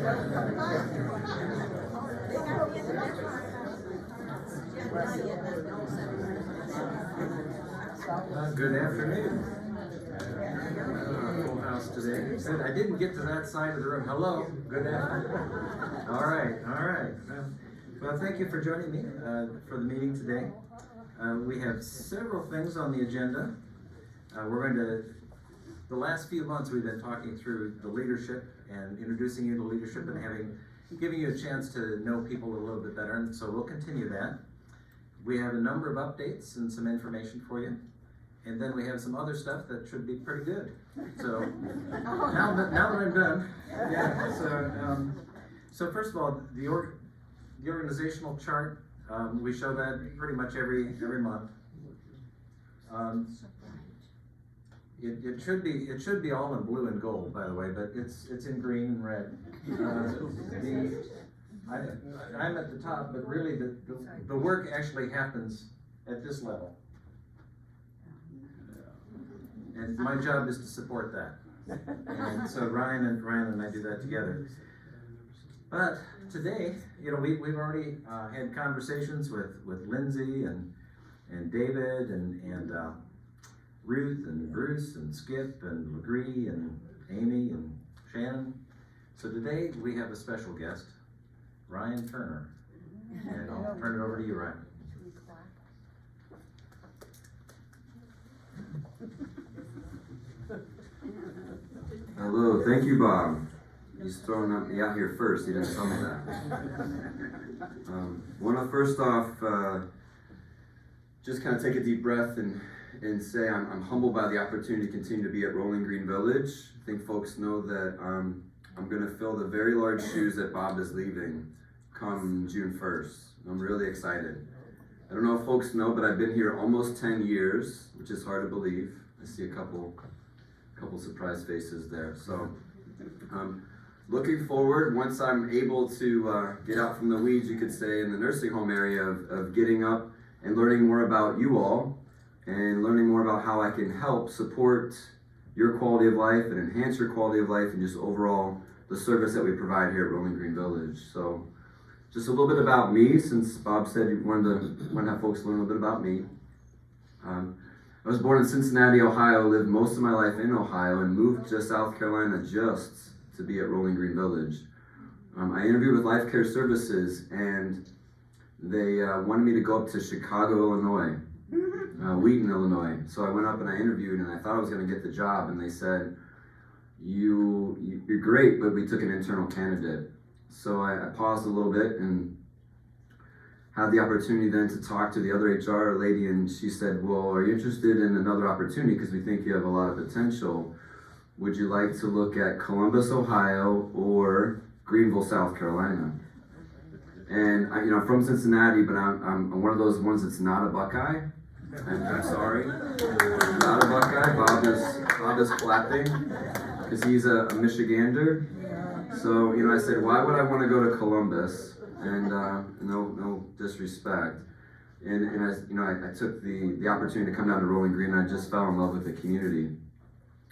Good afternoon. Full house today. Good. I didn't get to that side of the room. Hello. Good afternoon. All right. All right. Well, thank you for joining me for the meeting today. We have several things on the agenda. The last few months we've been talking through the leadership and introducing you to leadership and giving you a chance to know people a little bit better, and so we'll continue that. We have a number of updates and some information for you, and then we have some other stuff that should be pretty good. So now that I'm done, yeah. So first of all, the organizational chart, we show that pretty much every month. It should be all in blue and gold, by the way, but it's in green and red. I'm at the top, but really the work actually happens at this level, and my job is to support that. And so Ryan and I do that together. But today, we've already had conversations with Lindsay and David and Ruth and Bruce and Skip and LeGree and Amy and Shannon. So today we have a special guest, Ryan Turner. And I'll turn it over to you, Ryan. Hello, thank you, Bob. He's throwing me out here first. He didn't tell me that. Want to first off just kind of take a deep breath and say I'm humbled by the opportunity to continue to be at Rolling Green Village. I think folks know that I'm going to fill the very large shoes that Bob is leaving come June 1st. I'm really excited. I don't know if folks know, but I've been here almost 10 years, which is hard to believe. I see a couple surprise faces there. So looking forward, once I'm able to get out from the weeds, you could say, in the nursing home area of getting up and learning more about you all and learning more about how I can help support your quality of life and enhance your quality of life and just overall the service that we provide here at Rolling Green Village. So just a little bit about me, since Bob said he wanted to have folks learn a little bit about me. I was born in Cincinnati, Ohio, lived most of my life in Ohio, and moved to South Carolina just to be at Rolling Green Village. I interviewed with Life Care Services, and they wanted me to go up to Chicago, Illinois, Wheaton, Illinois. So I went up and I interviewed, and I thought I was going to get the job, and they said, you're great, but we took an internal candidate. So I paused a little bit and had the opportunity then to talk to the other HR lady, and she said, well, are you interested in another opportunity? Because we think you have a lot of potential. Would you like to look at Columbus, Ohio, or Greenville, South Carolina? And I'm from Cincinnati, but I'm one of those ones that's not a Buckeye. And I'm sorry, not a Buckeye. Bob is clapping because he's a Michigander. So I said, why would I want to go to Columbus? And no disrespect. And I took the opportunity to come down to Rolling Green, and I just fell in love with the community.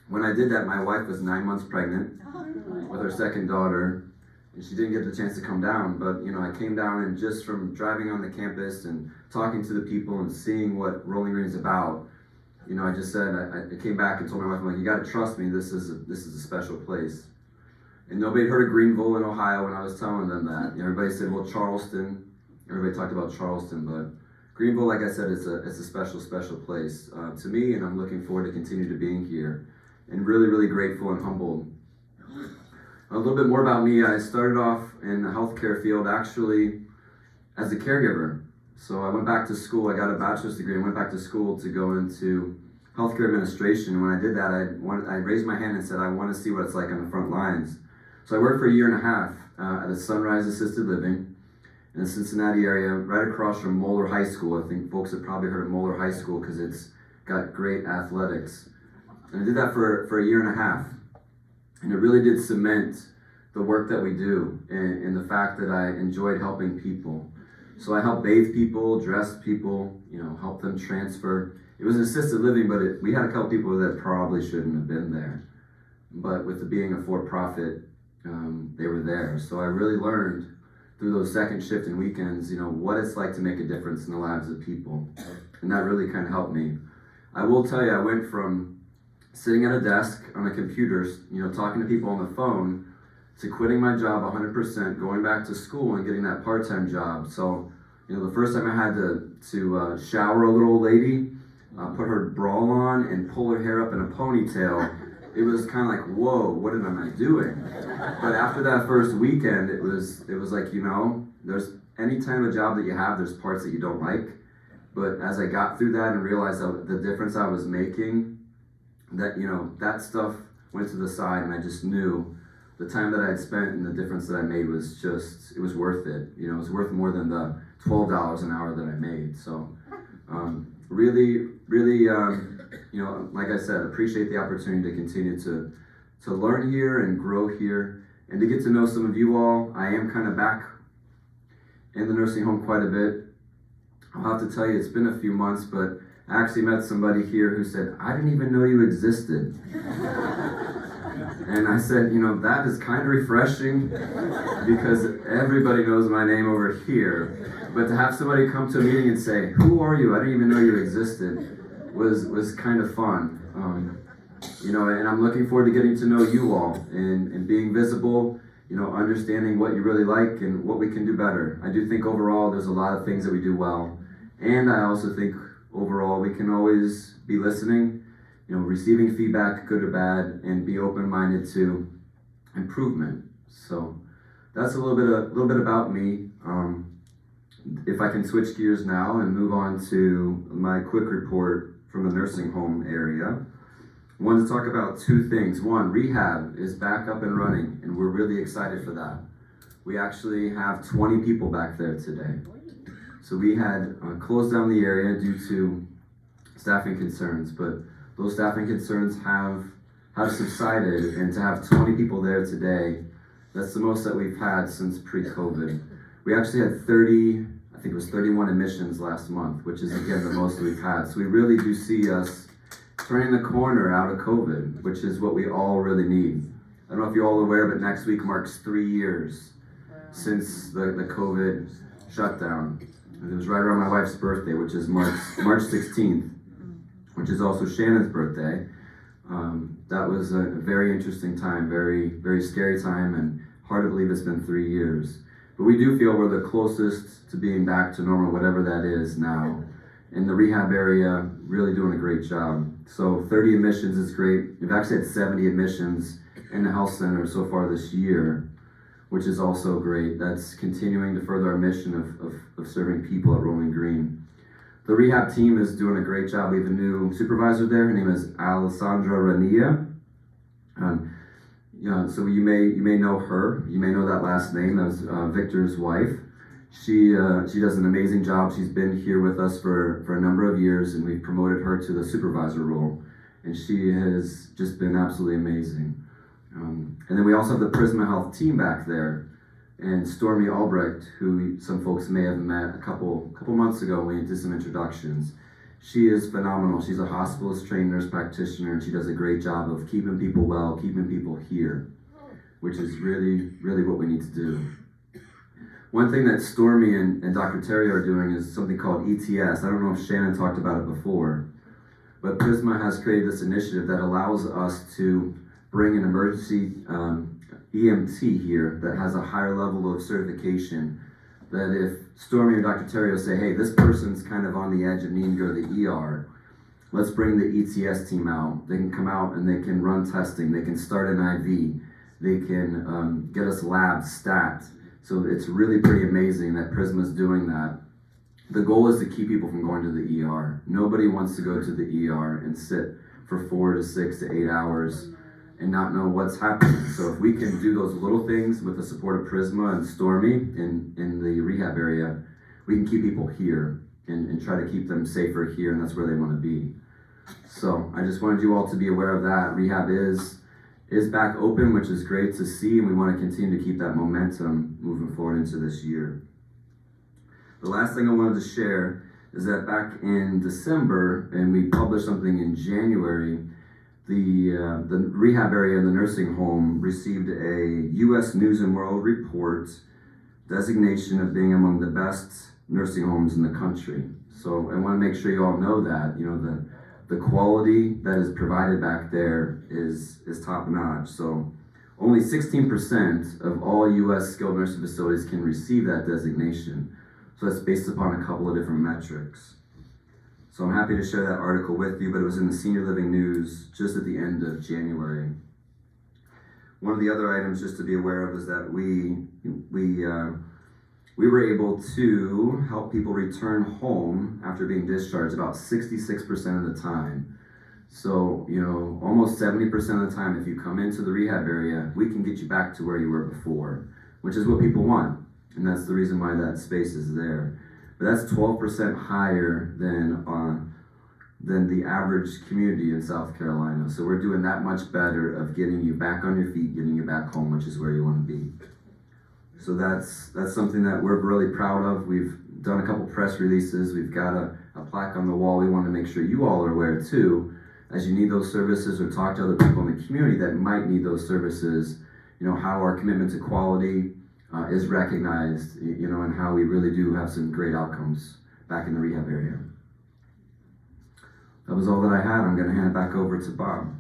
When I did that, my wife was 9 months pregnant with her second daughter, and she didn't get the chance to come down. But I came down, and just from driving on the campus and talking to the people and seeing what Rolling Green is about, I just said, I came back and told my wife, I'm like, you got to trust me. This is a special place. And nobody heard of Greenville in Ohio when I was telling them that. Everybody said, well, Charleston. Everybody talked about Charleston, but Greenville, like I said, it's a special place to me, and I'm looking forward to continue to being here. And really, really grateful and humbled. A little bit more about me. I started off in the healthcare field actually as a caregiver. So I went back to school. I got a bachelor's degree and went back to school to go into healthcare administration. And when I did that, I raised my hand and said, I want to see what it's like on the front lines. So I worked for a year and a half at a Sunrise Assisted Living in the Cincinnati area, right across from Moeller High School. I think folks have probably heard of Moeller High School because it's got great athletics. And I did that for a year and a half. And it really did cement the work that we do and the fact that I enjoyed helping people. So I helped bathe people, dress people, help them transfer. It was assisted living, but we had a couple people that probably shouldn't have been there. But with it being a for-profit they were there. So I really learned through those second shift and weekends, what it's like to make a difference in the lives of people. And that really kind of helped me. I will tell you, I went from sitting at a desk on a computer, talking to people on the phone, to quitting my job 100%, going back to school and getting that part-time job. So, the first time I had to shower a little old lady, put her bra on and pull her hair up in a ponytail, it was kind of like, whoa, what am I doing? But after that first weekend, it was like, there's any time of job that you have, there's parts that you don't like. But as I got through that and realized the difference I was making, that, that stuff went to the side, and I just knew the time that I had spent and the difference that I made was it was worth it. It was worth more than the $12 an hour that I made. So really, like I said, appreciate the opportunity to continue to learn here and grow here and to get to know some of you all. I am kind of back in the nursing home quite a bit. I'll have to tell you, it's been a few months, but I actually met somebody here who said, I didn't even know you existed. And I said, that is kind of refreshing because everybody knows my name over here. But to have somebody come to a meeting and say, who are you? I didn't even know you existed was kind of fun. And I'm looking forward to getting to know you all and being visible, understanding what you really like and what we can do better. I do think overall there's a lot of things that we do well. And I also think overall we can always be listening, receiving feedback, good or bad, and be open-minded to improvement. So that's a little bit about me. If I can switch gears now and move on to my quick report from the nursing home area. I wanted to talk about two things. One, rehab is back up and running, and we're really excited for that. We actually have 20 people back there today. So we had closed down the area due to staffing concerns, but those staffing concerns have subsided, and to have 20 people there today, that's the most that we've had since pre-COVID. We actually had 31 admissions last month, which is again the most we've had. So we really do see us turning the corner out of COVID, which is what we all really need. I don't know if you're all aware, but next week marks 3 years since the COVID shutdown. It was right around my wife's birthday, which is March 16th, which is also Shannon's birthday. That was a very interesting time, very, very scary time, and hard to believe it's been 3 years. But we do feel we're the closest to being back to normal, whatever that is now. In the rehab area, really doing a great job. So 30 admissions is great. We've actually had 70 admissions in the health center so far this year, which is also great. That's continuing to further our mission of serving people at Rolling Green. The rehab team is doing a great job. We have a new supervisor there. Her name is Alessandra Rania. So you may know her. You may know that last name. That was Victor's wife. She does an amazing job. She's been here with us for a number of years, and we've promoted her to the supervisor role. And she has just been absolutely amazing. And then we also have the Prisma Health team back there, and Stormy Albrecht, who some folks may have met a couple months ago when we did some introductions. She is phenomenal. She's a hospitalist trained nurse practitioner, and she does a great job of keeping people well, keeping people here, which is really, really what we need to do. One thing that Stormy and Dr. Terry are doing is something called ETS. I don't know if Shannon talked about it before, but Prisma has created this initiative that allows us to bring an emergency EMT here that has a higher level of certification, that if Stormy or Dr. Terry will say, hey, this person's kind of on the edge of needing to go to the ER, let's bring the ETS team out. They can come out and they can run testing, they can start an IV, they can get us labs stacked. So it's really pretty amazing that Prisma's doing that. The goal is to keep people from going to the ER. Nobody wants to go to the ER and sit for 4 to 6 to 8 hours and not know what's happening. So if we can do those little things with the support of Prisma and Stormy in the rehab area, we can keep people here and try to keep them safer here, and that's where they want to be. So I just wanted you all to be aware of that. Rehab is back open, which is great to see, and we want to continue to keep that momentum moving forward into this year. The last thing I wanted to share is that back in December, and we published something in January, the rehab area in the nursing home received a U.S. News and World Report designation of being among the best nursing homes in the country. So I want to make sure you all know that, the quality that is provided back there is top notch. So only 16% of all U.S. skilled nursing facilities can receive that designation. So that's based upon a couple of different metrics. So I'm happy to share that article with you, but it was in the Senior Living News just at the end of January. One of the other items just to be aware of is that we were able to help people return home after being discharged about 66% of the time. So, almost 70% of the time, if you come into the rehab area, we can get you back to where you were before, which is what people want. And that's the reason why that space is there. But that's 12% higher than the average community in South Carolina. So we're doing that much better of getting you back on your feet, getting you back home, which is where you want to be. So that's something that we're really proud of. We've done a couple press releases. We've got a plaque on the wall. We want to make sure you all are aware too, as you need those services or talk to other people in the community that might need those services, how our commitment to quality is recognized, and how we really do have some great outcomes back in the rehab area. That was all that I had. I'm going to hand it back over to Bob.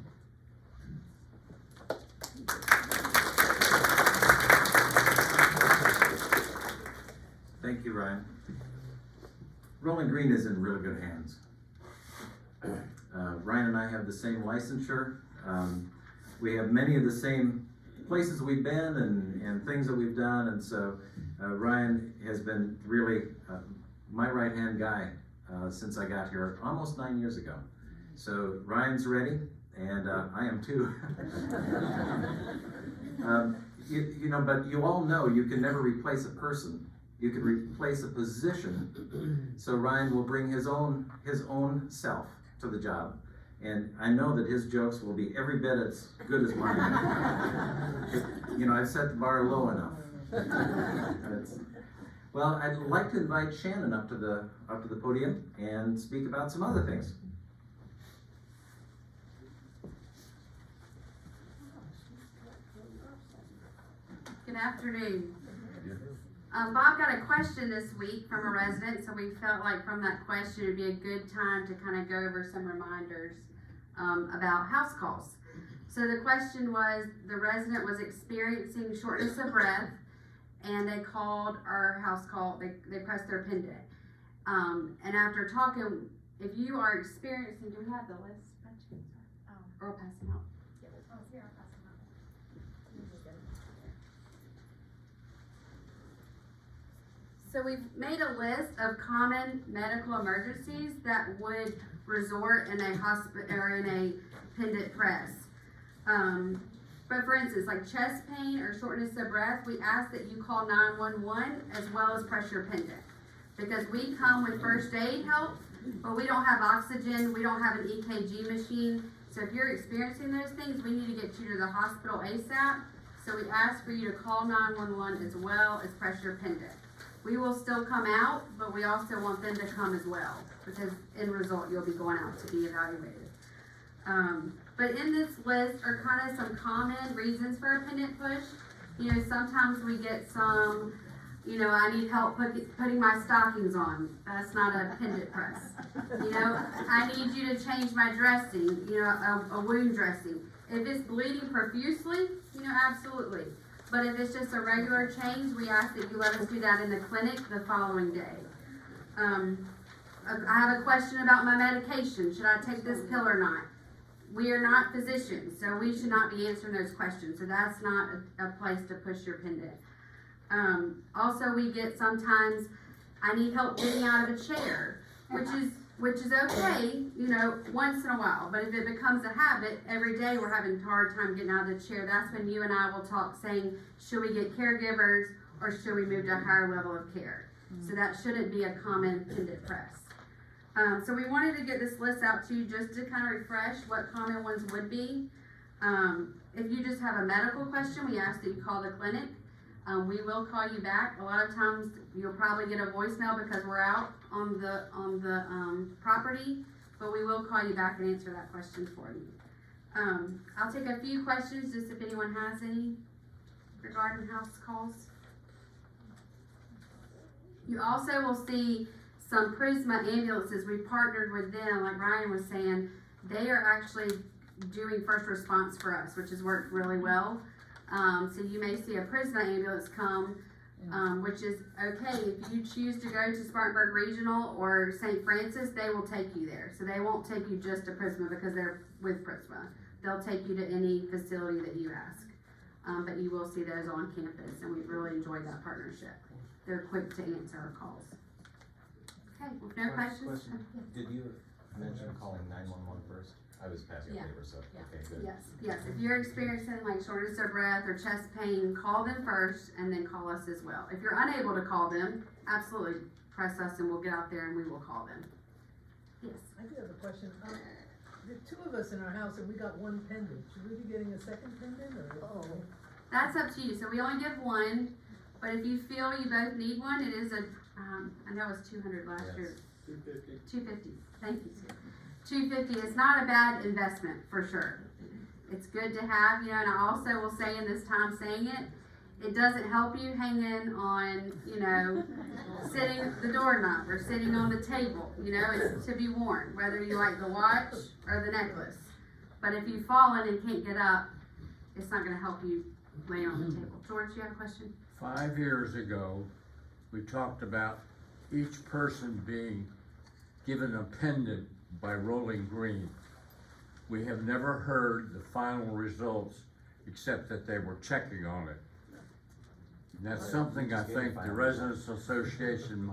Thank you, Ryan. Rolling Green is in really good hands. Ryan and I have the same licensure. We have many of the same places we've been and things that we've done, and so Ryan has been really my right-hand guy since I got here almost 9 years ago. So Ryan's ready, and I am too. But you all know you can never replace a person. You can replace a position. So Ryan will bring his own self to the job. And I know that his jokes will be every bit as good as mine. I've set the bar low enough. Well, I'd like to invite Shannon up to the podium and speak about some other things. Good afternoon. Bob got a question this week from a resident, so we felt like from that question it would be a good time to kind of go over some reminders about house calls. So the question was, the resident was experiencing shortness of breath, and they called our house call, they pressed their pendant. And after talking, if you are experiencing, do we have the list? Or pass them out? So we've made a list of common medical emergencies that would resort in a hospital or in a pendant press. But for instance, like chest pain or shortness of breath, we ask that you call 911 as well as press your pendant. Because we come with first aid help, but we don't have oxygen, we don't have an EKG machine. So if you're experiencing those things, we need to get you to the hospital ASAP. So we ask for you to call 911 as well as press your pendant. We will still come out, but we also want them to come as well, because in result, you'll be going out to be evaluated. But in this list are kind of some common reasons for a pendant push. Sometimes we get some, I need help putting my stockings on. That's not a pendant press. I need you to change my dressing, a wound dressing. If it's bleeding profusely, absolutely. But if it's just a regular change, we ask that you let us do that in the clinic the following day. I have a question about my medication. Should I take this pill or not? We are not physicians, so we should not be answering those questions. So that's not a place to push your pendant. Also, we get sometimes, I need help getting out of a chair, which is okay, once in a while. But if it becomes a habit, every day we're having a hard time getting out of the chair, that's when you and I will talk saying, should we get caregivers or should we move to a higher level of care? So that shouldn't be a common pendant press. So we wanted to get this list out to you just to kind of refresh what common ones would be. If you just have a medical question, we ask that you call the clinic. We will call you back. A lot of times you'll probably get a voicemail because we're out on the property, but we will call you back and answer that question for you. I'll take a few questions, just if anyone has any regarding house calls. You also will see some Prisma ambulances. We partnered with them, like Ryan was saying. They are actually doing first response for us, which has worked really well. So you may see a Prisma ambulance come, which is okay. If you choose to go to Spartanburg Regional or St. Francis, they will take you there. So they won't take you just to Prisma because they're with Prisma. They'll take you to any facility that you ask. But you will see those on campus, and we've really enjoyed that partnership. They're quick to answer our calls. Okay, well, no questions? Question. Did you mention calling 911 first? I was passing Yeah. a paper, so, okay, good. Yes, if you're experiencing like shortness of breath or chest pain, call them first and then call us as well. If you're unable to call them, absolutely press us and we'll get out there and we will call them. Yes. I do have a question. There are two of us in our house and we got one pendant. Should we be getting a second pendant or? That's up to you. So we only give one, but if you feel you both need one, it is I know it was 200 last year. 250. Thank you. 250 is not a bad investment for sure. It's good to have, you know, and I also will say in this time saying it doesn't help you hanging on, you know, sitting at the doorknob or sitting on the table, you know, it's to be worn, whether you like the watch or the necklace. But if you've fallen and can't get up, it's not gonna help you lay on the table. George, you have a question? 5 years ago, we talked about each person being given a pendant by Rolling Green. We have never heard the final results except that they were checking on it. And that's something I think the Residents Association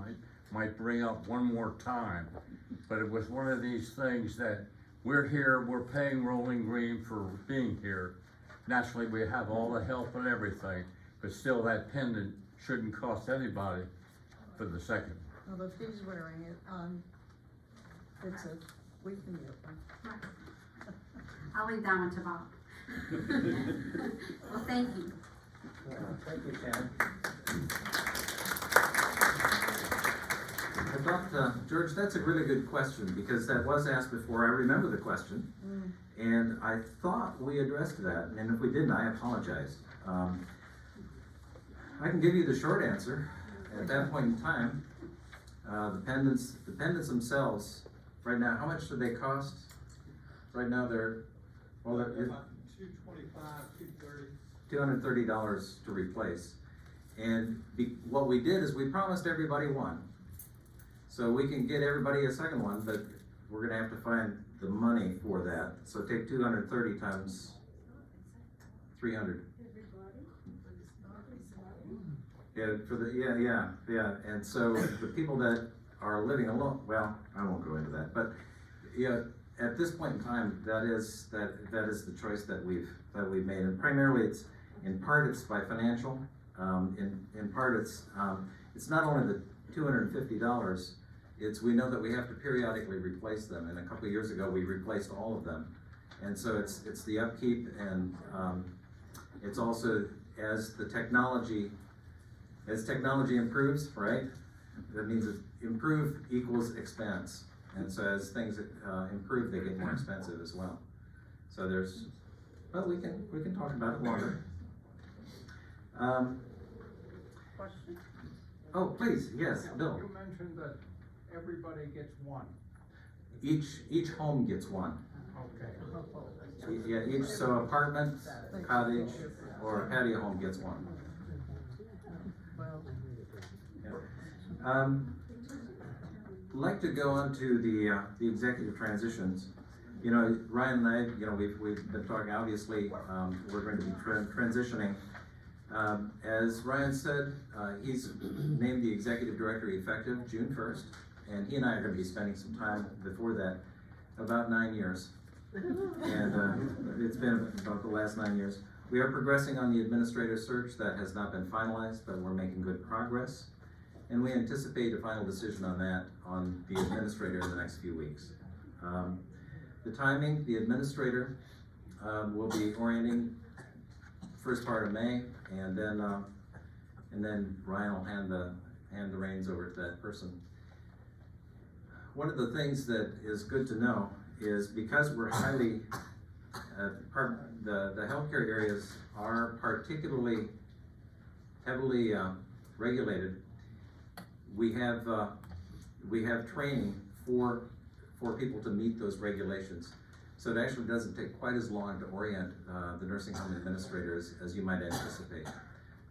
might bring up one more time. But it was one of these things that we're here, we're paying Rolling Green for being here. Naturally, we have all the help and everything, but still that pendant shouldn't cost anybody for the second. Well, if he's wearing it, it's a, we can get one. I'll leave that one to Bob. Well, thank you. Thank you, Shannon. I thought, George, that's a really good question because that was asked before. I remember the question, and I thought we addressed that. And if we didn't, I apologize. I can give you the short answer. At that point in time, the pendants themselves, right now, how much do they cost? Right now, they're $225, $230. $230 to replace. And what we did is we promised everybody one. So we can get everybody a second one, but we're gonna have to find the money for that. So take 230 times 300. Yeah, and so the people that are living alone, well, I won't go into that, but yeah, at this point in time, that is the choice that we've made, and primarily in part it's by financial, in part it's not only the $250, we know that we have to periodically replace them, and a couple of years ago we replaced all of them, and so it's the upkeep, and it's also as technology improves, right? That means improve equals expense. And so as things improve, they get more expensive as well. So but we can talk about it longer. Question? Oh, please, yes, Bill. You mentioned that everybody gets one. Each home gets one. Okay. Yeah, so apartment, cottage, or patio home gets one. Well, Like to go on to the executive transitions. You know, Ryan and I, you know, we've been talking, obviously, we're going to be transitioning. As Ryan said, he's named the executive director effective June 1st, and he and I are going to be spending some time before that, about 9 years. And it's been about the last 9 years. We are progressing on the administrator search. That has not been finalized, but we're making good progress. And we anticipate a final decision on that, on the administrator in the next few weeks. The timing, the administrator will be orienting first part of May, and then Ryan will hand the reins over to that person. One of the things that is good to know is because we're highly the healthcare areas are particularly heavily regulated. We have training for people to meet those regulations. So it actually doesn't take quite as long to orient the nursing home administrators as you might anticipate.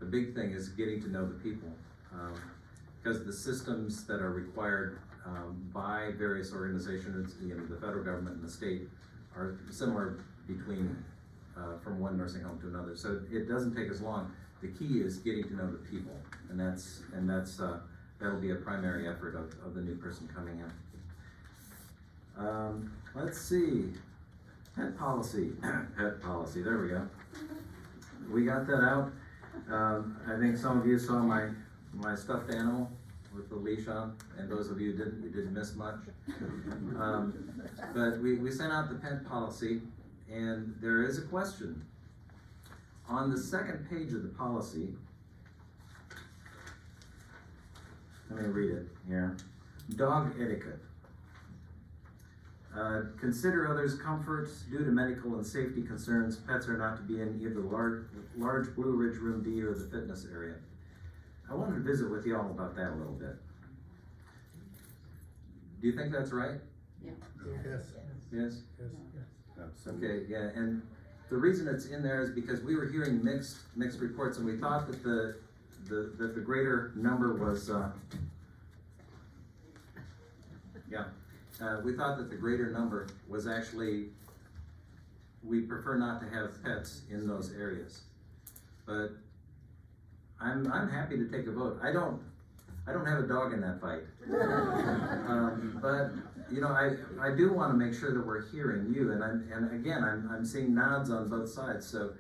The big thing is getting to know the people, because the systems that are required by various organizations, the federal government and the state, are similar between from one nursing home to another. So it doesn't take as long. The key is getting to know the people, and that'll be a primary effort of the new person coming in. Let's see, pet policy, pet policy, there we go. We got that out. I think some of you saw my stuffed animal with the leash on, and those of you who didn't, you didn't miss much. But we sent out the pet policy, and there is a question. On the second page of the policy, let me read it here. Dog etiquette. Consider others' comforts due to medical and safety concerns. Pets are not to be in either the large Blue Ridge Room D or the fitness area. I wanted to visit with you all about that a little bit. Do you think that's right? Yes. Yes? Absolutely. Okay, yeah, and the reason it's in there is because we were hearing mixed reports, and we thought that the greater number was, we thought that the greater number was actually, we prefer not to have pets in those areas. But I'm happy to take a vote. I don't have a dog in that fight. But you know, I do want to make sure that we're hearing you, and again, I'm seeing nods on both sides. So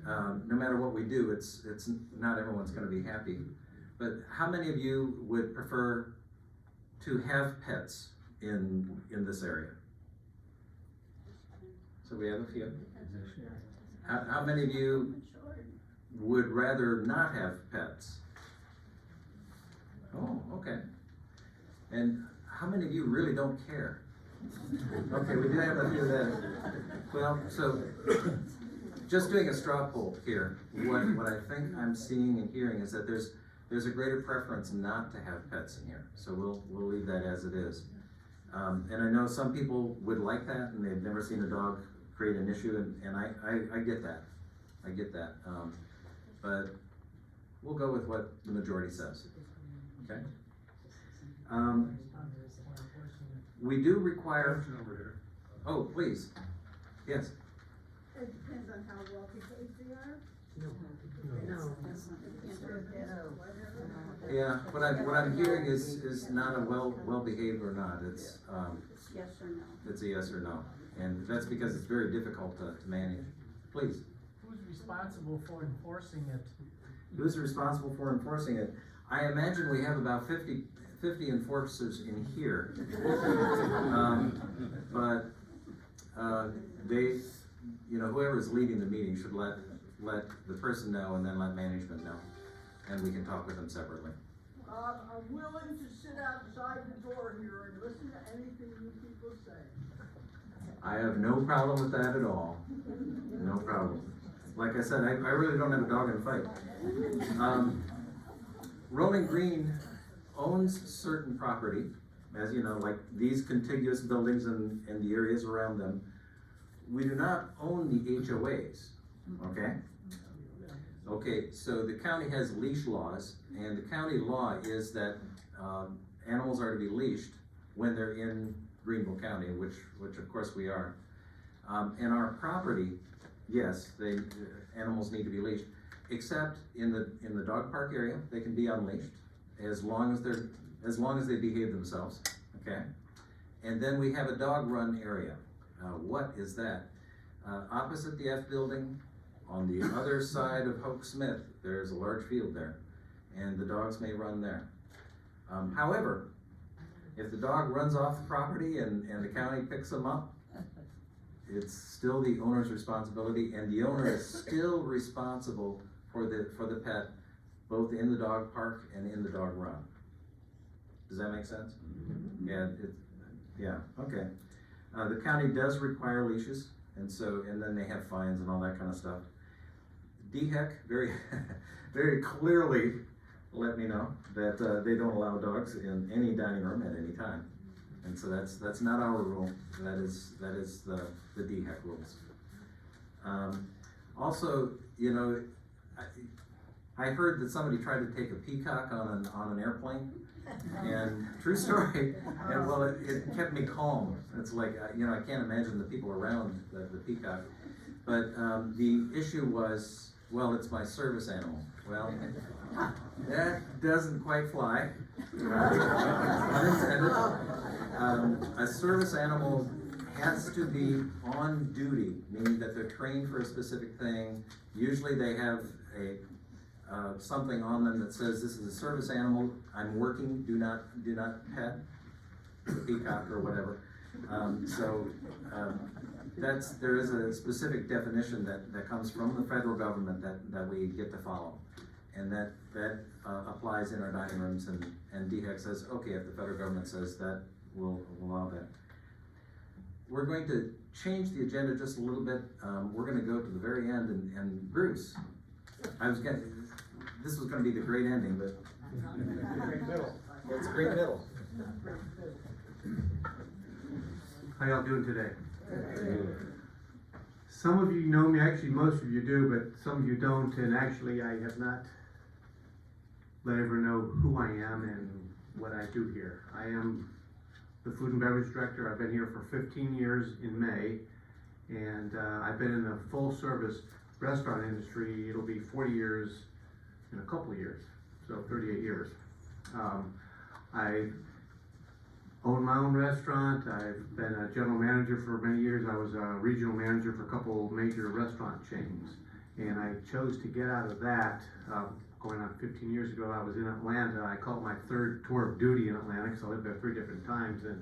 no matter what we do, it's not everyone's going to be happy. But how many of you would prefer to have pets in this area? So we have a few. How many of you would rather not have pets? Oh, okay. And how many of you really don't care? Okay, we do have a few that, well, so just doing a straw poll here, what I think I'm seeing and hearing is that there's a greater preference not to have pets in here. So we'll leave that as it is. And I know some people would like that, and they've never seen a dog create an issue, and I get that. I get that. But we'll go with what the majority says. Okay? We do require. Oh, please. Yes. It depends on how well behaved they are. Yeah, what I'm hearing is not a well behaved or not. It's Yes or no. it's a yes or no, and that's because it's very difficult to manage. Please. Who's responsible for enforcing it? Who's responsible for enforcing it? I imagine we have about 50 enforcers in here. But they, whoever's leading the meeting should let the person know, and then let management know, and we can talk with them separately. I'm willing to sit outside the door here and listen to anything you people say. I have no problem with that at all. No problem. Like I said, I really don't have a dog in the fight. Rolling Green owns certain property, as you know, like these contiguous buildings and the areas around them. We do not own the HOAs, okay? Okay, so the county has leash laws, and the county law is that animals are to be leashed when they're in Greenville County, which of course we are. And our property, yes, animals need to be leashed, except in the dog park area, they can be unleashed as long as they behave themselves, okay? And then we have a dog run area. What is that? Opposite the F building, on the other side of Hoke Smith, there's a large field there, and the dogs may run there. However, if the dog runs off the property and the county picks them up, it's still the owner's responsibility, and the owner is still responsible for the pet, both in the dog park and in the dog run. Does that make sense? Yeah, okay. The county does require leashes, And so, and then they have fines and all that kind of stuff. DHEC very, very clearly let me know that they don't allow dogs in any dining room at any time. And so that's not our rule, that is the DHEC rules. Also, you know, I heard that somebody tried to take a peacock on an airplane, and true story, and well, it kept me calm. It's like, you know, I can't imagine the people around the peacock. But the issue was, well, it's my service animal. Well, that doesn't quite fly. Unintended. A service animal has to be on duty, meaning that they're trained for a specific thing. Usually they have something on them that says this is a service animal, I'm working, do not pet the peacock or whatever. There is a specific definition that comes from the federal government that we get to follow. And that applies in our dining rooms, and DHEC says, okay, if the federal government says that, we'll allow that. We're going to change the agenda just a little bit. We're gonna go to the very end, and Bruce, this was gonna be the great ending, but. Great middle. It's a great middle. How y'all doing today? Some of you know me, actually most of you do, but some of you don't, and actually I have not let everyone know who I am and what I do here. I am the food and beverage director. I've been here for 15 years in May, and I've been in the full service restaurant industry. It'll be 40 years in a couple of years, so 38 years. I own my own restaurant. I've been a general manager for many years. I was a regional manager for a couple major restaurant chains, and I chose to get out of that. Going on 15 years ago, I was in Atlanta. I call it my third tour of duty in Atlanta, because I lived there 3 different times, and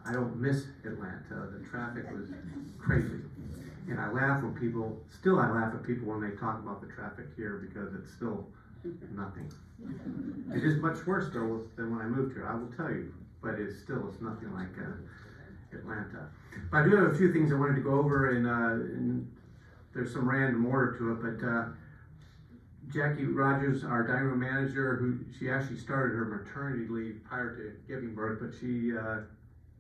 I don't miss Atlanta. The traffic was crazy. And I laugh at people when they talk about the traffic here, because it's still nothing. It is much worse though than when I moved here, I will tell you, but it's nothing like Atlanta. But I do have a few things I wanted to go over, and there's some random order to it, but Jackie Rogers, our dining room manager, she actually started her maternity leave prior to giving birth, but she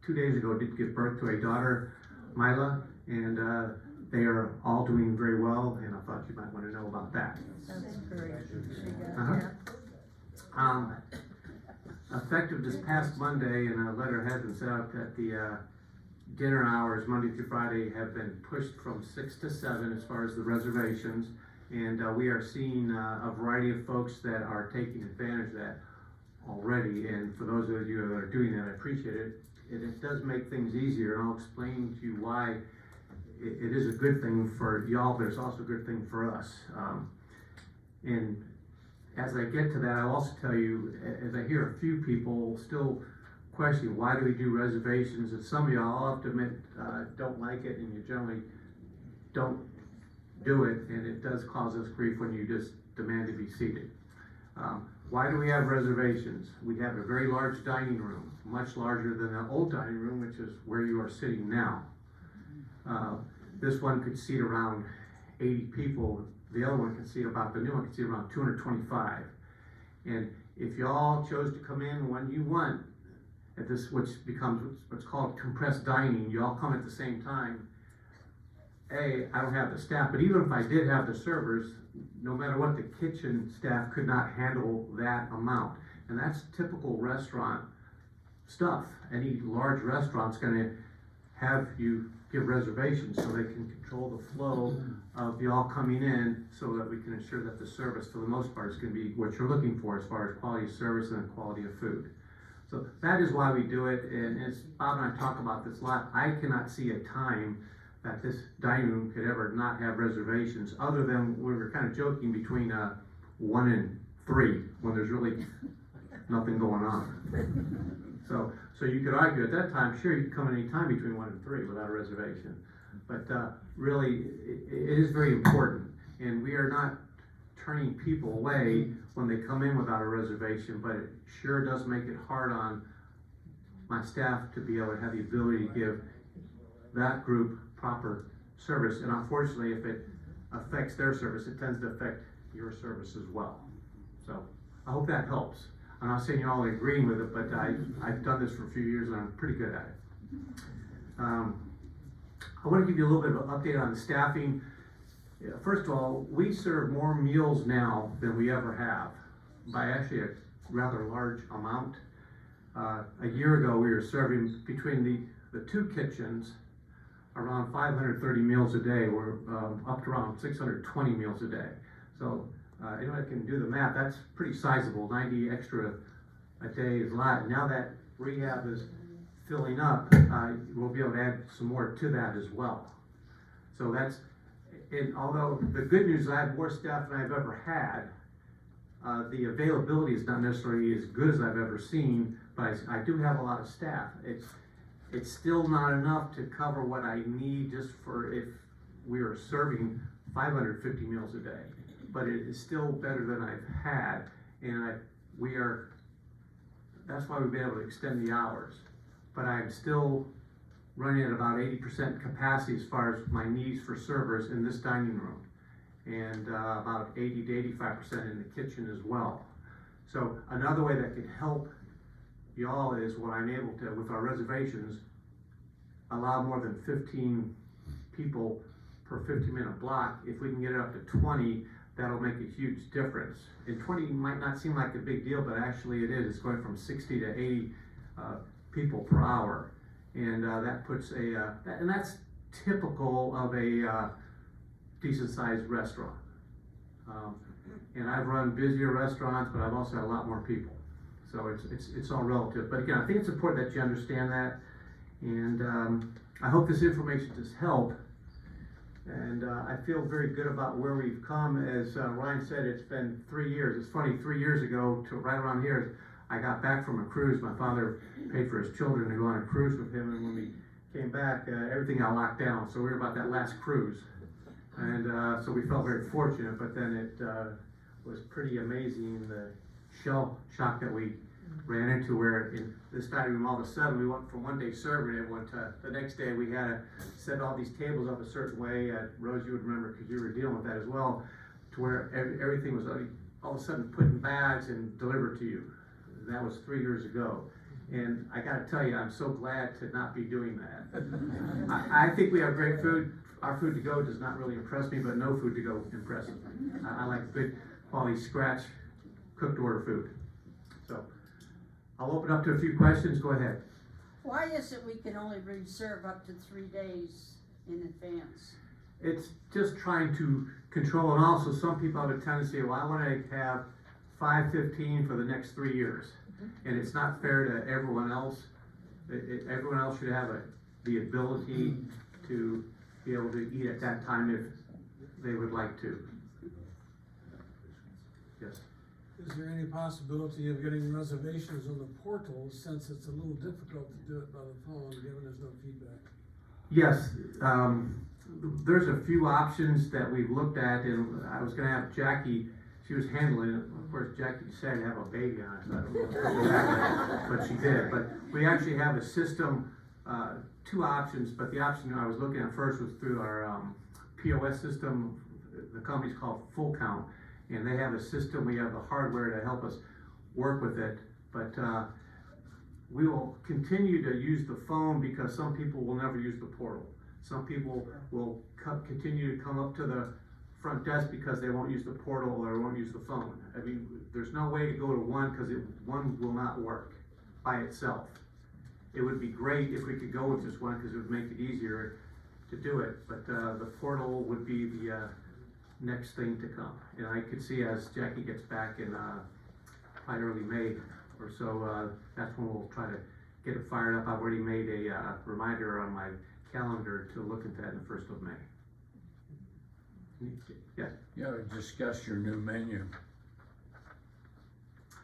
2 days ago did give birth to a daughter, Mila, and they are all doing very well, and I thought you might want to know about that. That's great. Effective this past Monday, and a letter has been sent out that the dinner hours, Monday through Friday, have been pushed from 6 to 7 as far as the reservations. And we are seeing a variety of folks that are taking advantage of that already. And for those of you that are doing that, I appreciate it. It does make things easier, and I'll explain to you why it is a good thing for y'all, but it's also a good thing for us. And as I get to that, I'll also tell you, as I hear a few people still question, why do we do reservations? And some of y'all, I'll have to admit, don't like it, and you generally don't do it, and it does cause us grief when you just demand to be seated. Why do we have reservations? We have a very large dining room, much larger than the old dining room, which is where you are sitting now. This one could seat around 80 people. The other one could seat the new one could seat around 225. And if y'all chose to come in when you want, at this, which becomes what's called compressed dining, you all come at the same time. I don't have the staff, but even if I did have the servers, no matter what, the kitchen staff could not handle that amount. And that's typical restaurant stuff. Any large restaurant's gonna have you give reservations so they can control the flow of y'all coming in, so that we can ensure that the service, for the most part, is gonna be what you're looking for as far as quality of service and quality of food. So that is why we do it, and as Bob and I talk about this a lot, I cannot see a time that this dining room could ever not have reservations, other than we were kind of joking between 1 and 3, when there's really nothing going on. So you could argue at that time, sure, you could come in any time between 1 and 3 without a reservation. But really, it is very important, and we are not turning people away when they come in without a reservation, but it sure does make it hard on my staff to be able to have the ability to give that group proper service, and unfortunately, if it affects their service, it tends to affect your service as well. So, I hope that helps. I'm not saying you're all agreeing with it, but I've done this for a few years and I'm pretty good at it. I want to give you a little bit of an update on the staffing. Yeah, first of all, we serve more meals now than we ever have, by actually a rather large amount. A year ago, we were serving between the two kitchens around 530 meals a day. We're up to around 620 meals a day. So anyone can do the math, that's pretty sizable. 90 extra a day is a lot. Now that rehab is filling up, we'll be able to add some more to that as well. So that's, and although the good news is I have more staff than I've ever had, the availability is not necessarily as good as I've ever seen, but I do have a lot of staff. It's still not enough to cover what I need just for if we are serving 550 meals a day, but it is still better than I've had, and that's why we've been able to extend the hours. But I'm still running at about 80% capacity as far as my needs for servers in this dining room, and about 80 to 85% in the kitchen as well. So another way that could help y'all is what I'm able to, with our reservations, allow more than 15 people per 50-minute block. If we can get it up to 20, that'll make a huge difference. And 20 might not seem like a big deal, but actually it is. It's going from 60 to 80 people per hour. And that puts and that's typical of a decent sized restaurant. And I've run busier restaurants, but I've also had a lot more people. So it's all relative. But again, I think it's important that you understand that. And I hope this information does help. And I feel very good about where we've come. As Ryan said, it's been 3 years. It's funny, 3 years ago, to right around here, I got back from a cruise. My father paid for his children to go on a cruise with him, and when we came back, everything got locked down. So we were about that last cruise. And so we felt very fortunate, but then it was pretty amazing, the shell shock that we ran into, where in this dining room, all of a sudden, we went from one day serving everyone to the next day we had to set all these tables up a certain way. Rose, you would remember because you were dealing with that as well, to where everything was all of a sudden put in bags and delivered to you. That was 3 years ago. And I gotta tell you, I'm so glad to not be doing that. I think we have great food. Our food to go does not really impress me, but no food to go impresses me. I like good quality scratch cooked order food. So I'll open up to a few questions. Go ahead. Why is it we can only reserve up to 3 days in advance? It's just trying to control, and also some people have a tendency, well, I want to have 515 for the next 3 years. And it's not fair to everyone else. Everyone else should have the ability to be able to eat at that time if they would like to. Yes. Is there any possibility of getting reservations on the portal, since it's a little difficult to do it by the phone, given there's no feedback? Yes, there's a few options that we've looked at, and I was gonna have Jackie, she was handling it. Of course, Jackie decided to have a baby on it, so I don't know exactly what she did. But we actually have a system, 2 options, but the option I was looking at first was through our POS system. The company's called Full Count, and they have a system. We have the hardware to help us work with it, but we will continue to use the phone because some people will never use the portal. Some people will continue to come up to the front desk because they won't use the portal or won't use the phone. I mean, there's no way to go to one because one will not work by itself. It would be great if we could go with just one because it would make it easier to do it, but the portal would be the next thing to come. And I could see as Jackie gets back in probably early May or so, that's when we'll try to get it fired up. I've already made a reminder on my calendar to look at that in the 1st of May. Yes. You gotta discuss your new menu.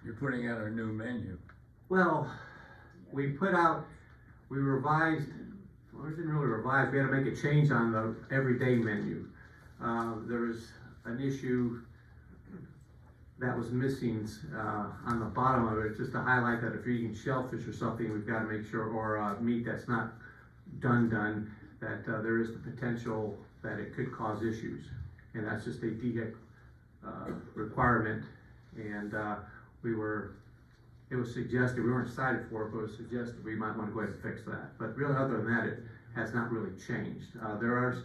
You're putting out a new menu. Well, we revised, well, we didn't really revise, we had to make a change on the everyday menu. There was an issue that was missing on the bottom of it, just to highlight that if you're eating shellfish or something, we've got to make sure, or meat that's not done, that, there is the potential that it could cause issues. And that's just a DHEC, requirement, and, it was suggested, we weren't cited for it, but it was suggested we might wanna go ahead and fix that. But really, other than that, it has not really changed. There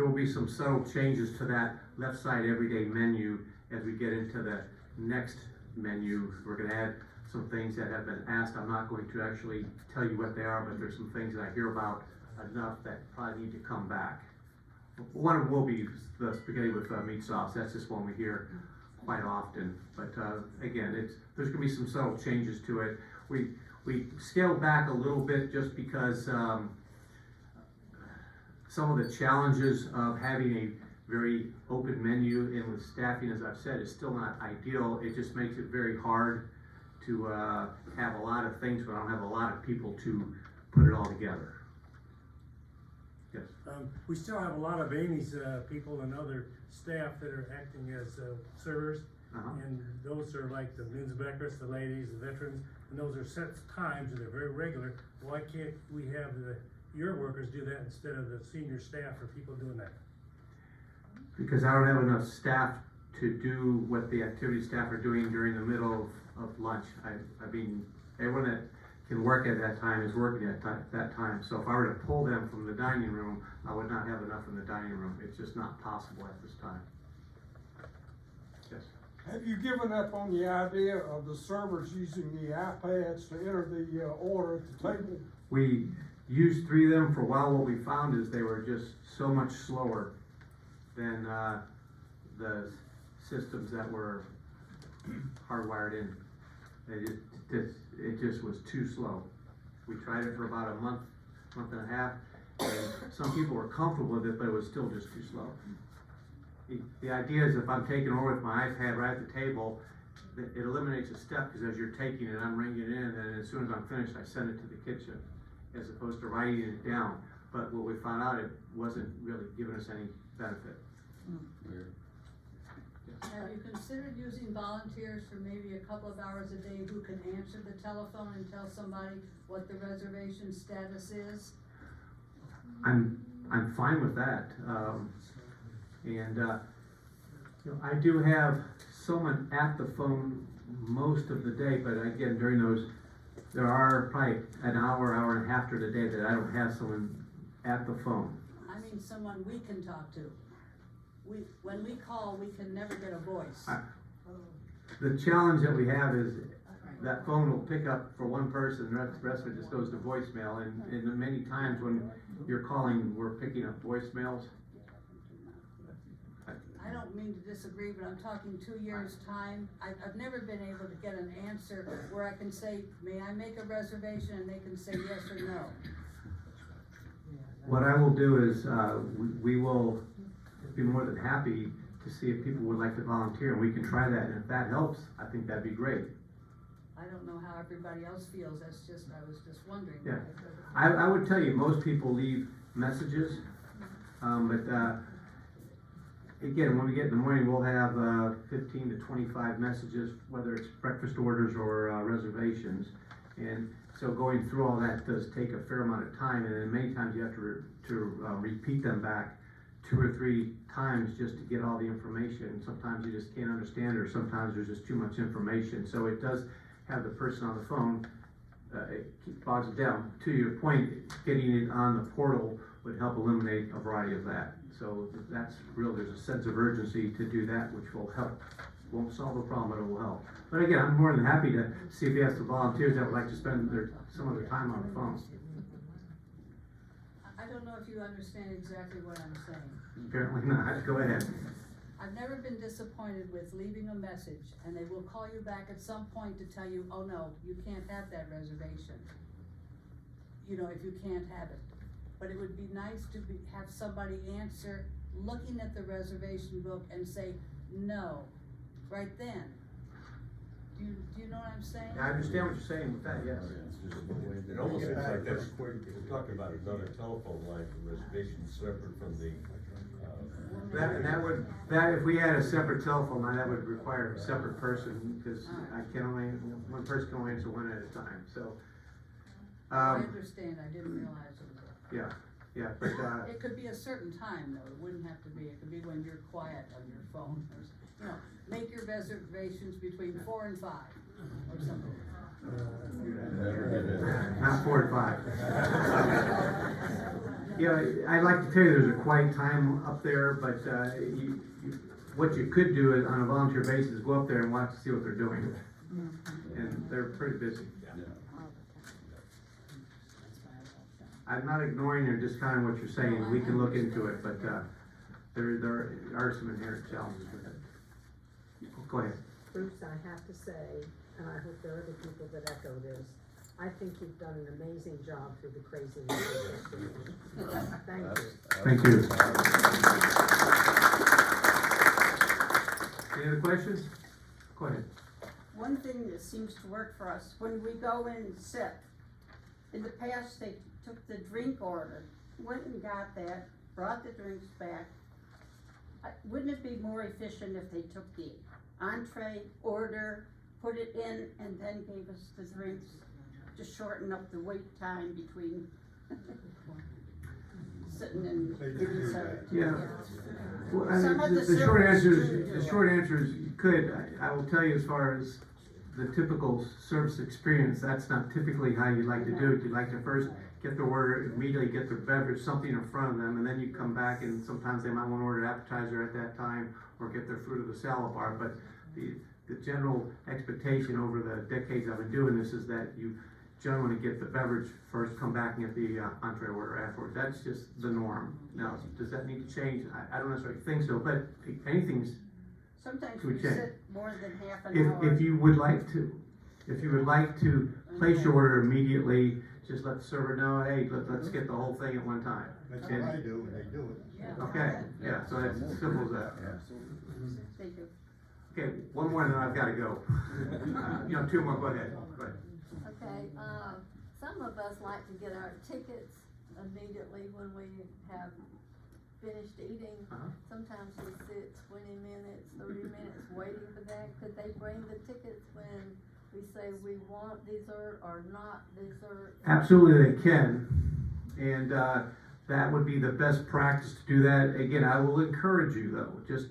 will be some subtle changes to that left side everyday menu as we get into the next menu. We're gonna add some things that have been asked. I'm not going to actually tell you what they are, but there's some things that I hear about enough that probably need to come back. One of them will be the spaghetti with meat sauce. That's just one we hear quite often. But again, there's gonna be some subtle changes to it. We scaled back a little bit just because some of the challenges of having a very open menu and with staffing, as I've said, is still not ideal. It just makes it very hard to have a lot of things when I don't have a lot of people to put it all together. Yes. We still have a lot of Amy's people and other staff that are acting as servers. And those are like the men's breakfast, the ladies, the veterans, and those are set times and they're very regular. Why can't we have your workers do that instead of the senior staff or people doing that? Because I don't have enough staff to do what the activity staff are doing during the middle of lunch. I mean, everyone that can work at that time is working at that time. So if I were to pull them from the dining room, I would not have enough in the dining room. It's just not possible at this time. Yes. Have you given up on the idea of the servers using the iPads to enter the order at the table? We used 3 of them for a while. What we found is they were just so much slower than the systems that were hardwired in. It just was too slow. We tried it for about a month and a half, and some people were comfortable with it, but it was still just too slow. The idea is if I'm taking over with my iPad right at the table, it eliminates a step, because as you're taking it, I'm ringing it in, and as soon as I'm finished, I send it to the kitchen, as opposed to writing it down. But what we found out, it wasn't really giving us any benefit. Have you considered using volunteers for maybe a couple of hours a day who can answer the telephone and tell somebody what the reservation status is? I'm fine with that. I do have someone at the phone most of the day, but again, during those, there are probably an hour and a half during the day that I don't have someone at the phone. I mean, someone we can talk to. When we call, we can never get a voice. The challenge that we have is that phone will pick up for one person, the rest of it just goes to voicemail, and many times when you're calling, we're picking up voicemails. I don't mean to disagree, but I'm talking 2 years' time. I've never been able to get an answer where I can say, may I make a reservation, and they can say yes or no. What I will do is, we will be more than happy to see if people would like to volunteer, and we can try that, and if that helps, I think that'd be great. I don't know how everybody else feels, I was just wondering. Yeah. I would tell you, most people leave messages, but again, when we get in the morning, we'll have 15 to 25 messages, whether it's breakfast orders or reservations. And so going through all that does take a fair amount of time, and then many times you have to repeat them back 2 or 3 times just to get all the information. Sometimes you just can't understand, or sometimes there's just too much information. So it does have the person on the phone, it bogs it down. To your point, getting it on the portal would help eliminate a variety of that. So that's real, there's a sense of urgency to do that, which will help. Won't solve the problem, but it will help. But again, I'm more than happy to see if we have some volunteers that would like to spend some of their time on the phone. I don't know if you understand exactly what I'm saying. Apparently not, go ahead. I've never been disappointed with leaving a message, and they will call you back at some point to tell you, oh no, you can't have that reservation. You know, if you can't have it. But it would be nice to have somebody answer, looking at the reservation book and say, no, right then. Do you know what I'm saying? I understand what you're saying with that, yes. It almost looks like that's, we're talking about another telephone line for reservations separate from the, That if we had a separate telephone line, that would require a separate person, because one person can only answer one at a time, so. I understand, I didn't realize it. Yeah, Yeah, but, It could be a certain time though, it wouldn't have to be, it could be when you're quiet on your phone, or, you know, make your reservations between 4 and 5, or something. not 4 to 5. Yeah, I'd like to tell you there's a quiet time up there, but, what you could do is on a volunteer basis, go up there and watch to see what they're doing. And they're pretty busy. I'm not ignoring or discounting what you're saying, we can look into it, but, there are some inherent challenges with it. Go ahead. Bruce, I have to say, and I hope there are other people that echo this, I think you've done an amazing job through the craziness of this. Thank you. Thank you. Any other questions? Go ahead. One thing that seems to work for us, when we go in and sit, in the past, they took the drink order, went and got that, brought the drinks back. Wouldn't it be more efficient if they took the entree order, put it in, and then gave us the drinks to shorten up the wait time between sitting and getting served? Yeah. Well, I Some mean, of the the short servers answer do is, do the it. short answer is you could. I will tell you as far as the typical service experience, that's not typically how you like to do it. You'd like to first get the order, immediately get their beverage, something in front of them, and then you come back and sometimes they might want to order an appetizer at that time or get their fruit of the salad bar. But the general expectation over the decades I've been doing this is that you generally get the beverage first, come back and get the entree order afterward. That's just the norm. Now, does that need to change? I don't necessarily think so, but anything's, Sometimes Can we we check? sit more than half an hour. if you would like to place your order immediately, just let the server know, hey, let's get the whole thing at one time. That's what I do when they do it. Okay, yeah, so that's as simple as that. Thank you. Okay, one more and then I've gotta go. Two more, go ahead. Okay, some of us like to get our tickets immediately when we have finished eating. Uh-huh. Sometimes we sit 20 minutes, 30 minutes waiting for that. Could they bring the tickets when we say we want dessert or not dessert? Absolutely they can, and that would be the best practice to do that. Again, I will encourage you though, just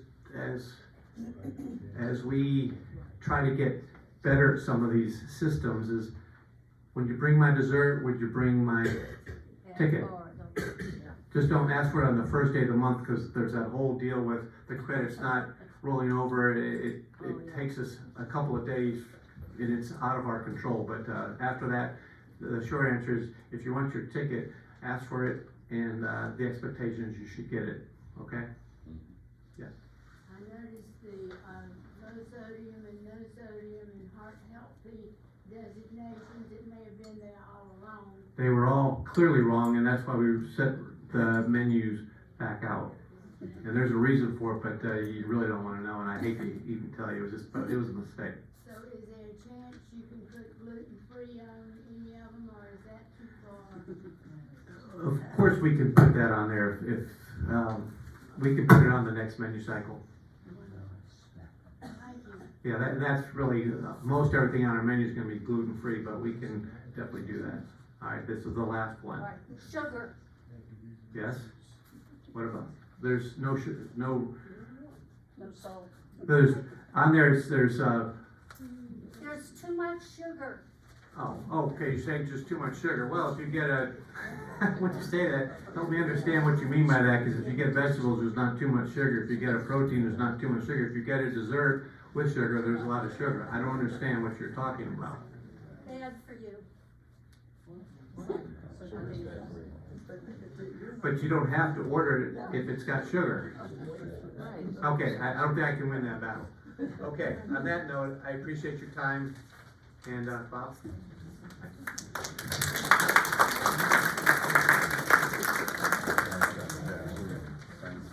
as we try to get better at some of these systems, is when you bring my dessert, would you bring my ticket? Just don't ask for it on the first day of the month, because there's that whole deal with the credits not rolling over. It takes us a couple of days and it's out of our control. But after that, the short answer is, if you want your ticket, ask for it, and the expectation is you should get it, okay? Yes. I noticed the low sodium and heart healthy designations, it may have been there all along. They were all clearly wrong, and that's why we set the menus back out. And there's a reason for it, but you really don't want to know, and I hate to even tell you, it was a mistake. So is there a chance you can put gluten-free on any of them, or is that too far? Of course, we can put that on there if we can put it on the next menu cycle. Thank you. Yeah, that's really, most everything on our menu is gonna be gluten-free, but we can definitely do that. All right, this is the last one. Right, sugar. Yes? What about, there's no sugar, no, No salt. there's, on there's, There's too much sugar. oh, okay, you're saying just too much sugar. Well, if you get when you say that, help me understand what you mean by that, because if you get vegetables, there's not too much sugar. If you get a protein, there's not too much sugar. If you get a dessert with sugar, there's a lot of sugar. I don't understand what you're talking about. Bad for you. But you don't have to order it if it's got sugar. Okay, I don't think I can win that battle. Okay, on that note, I appreciate your time, and Bob?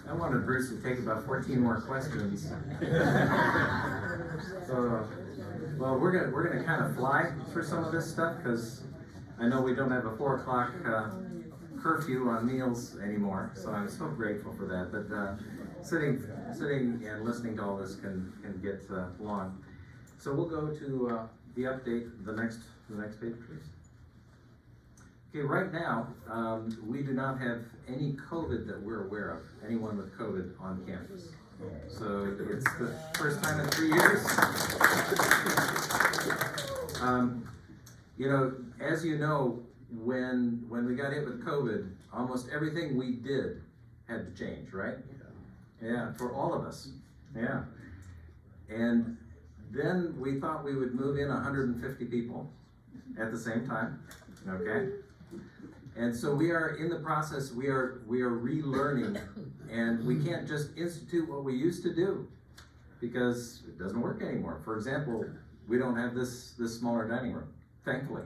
I wanted Bruce to take about 14 more questions. So, well, we're gonna kind of fly through some of this stuff, because I know we don't have a 4 o'clock curfew on meals anymore, so I'm so grateful for that. But sitting and listening to all this can get long. So we'll go to the update, the next page, please. Okay, right now, we do not have any COVID that we're aware of, anyone with COVID on campus. So it's the first time in 3 years. You know, as you know, when we got hit with COVID, almost everything we did had to change, right? Yeah, for all of us, yeah. And then we thought we would move in 150 people at the same time, okay? And so we are in the process, we are relearning, and we can't just institute what we used to do because it doesn't work anymore. For example, we don't have this smaller dining room, thankfully.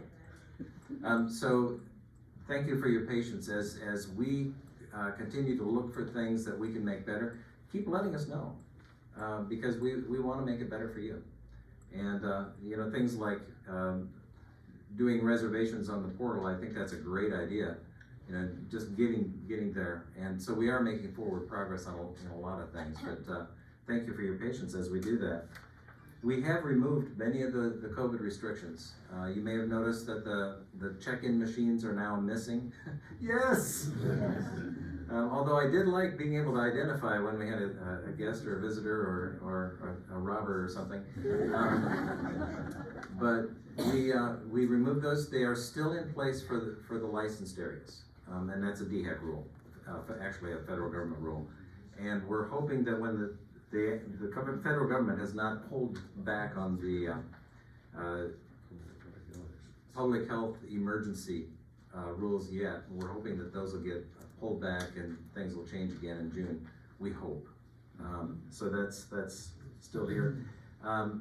So thank you for your patience as we continue to look for things that we can make better. Keep letting us know, because we want to make it better for you. And you know, things like doing reservations on the portal, I think that's a great idea. You know, just getting there. And so we are making forward progress on a lot of things. But thank you for your patience as we do that. We have removed many of the COVID restrictions. You may have noticed that the check-in machines are now missing. Yes! Although I did like being able to identify when we had a guest or a visitor or a robber or something. But we removed those. They are still in place for the licensed areas. And that's a DHEC rule, actually a federal government rule. And we're hoping that when the federal government has not pulled back on the public health emergency rules yet. We're hoping that those will get pulled back and things will change again in June, we hope. So that's still here.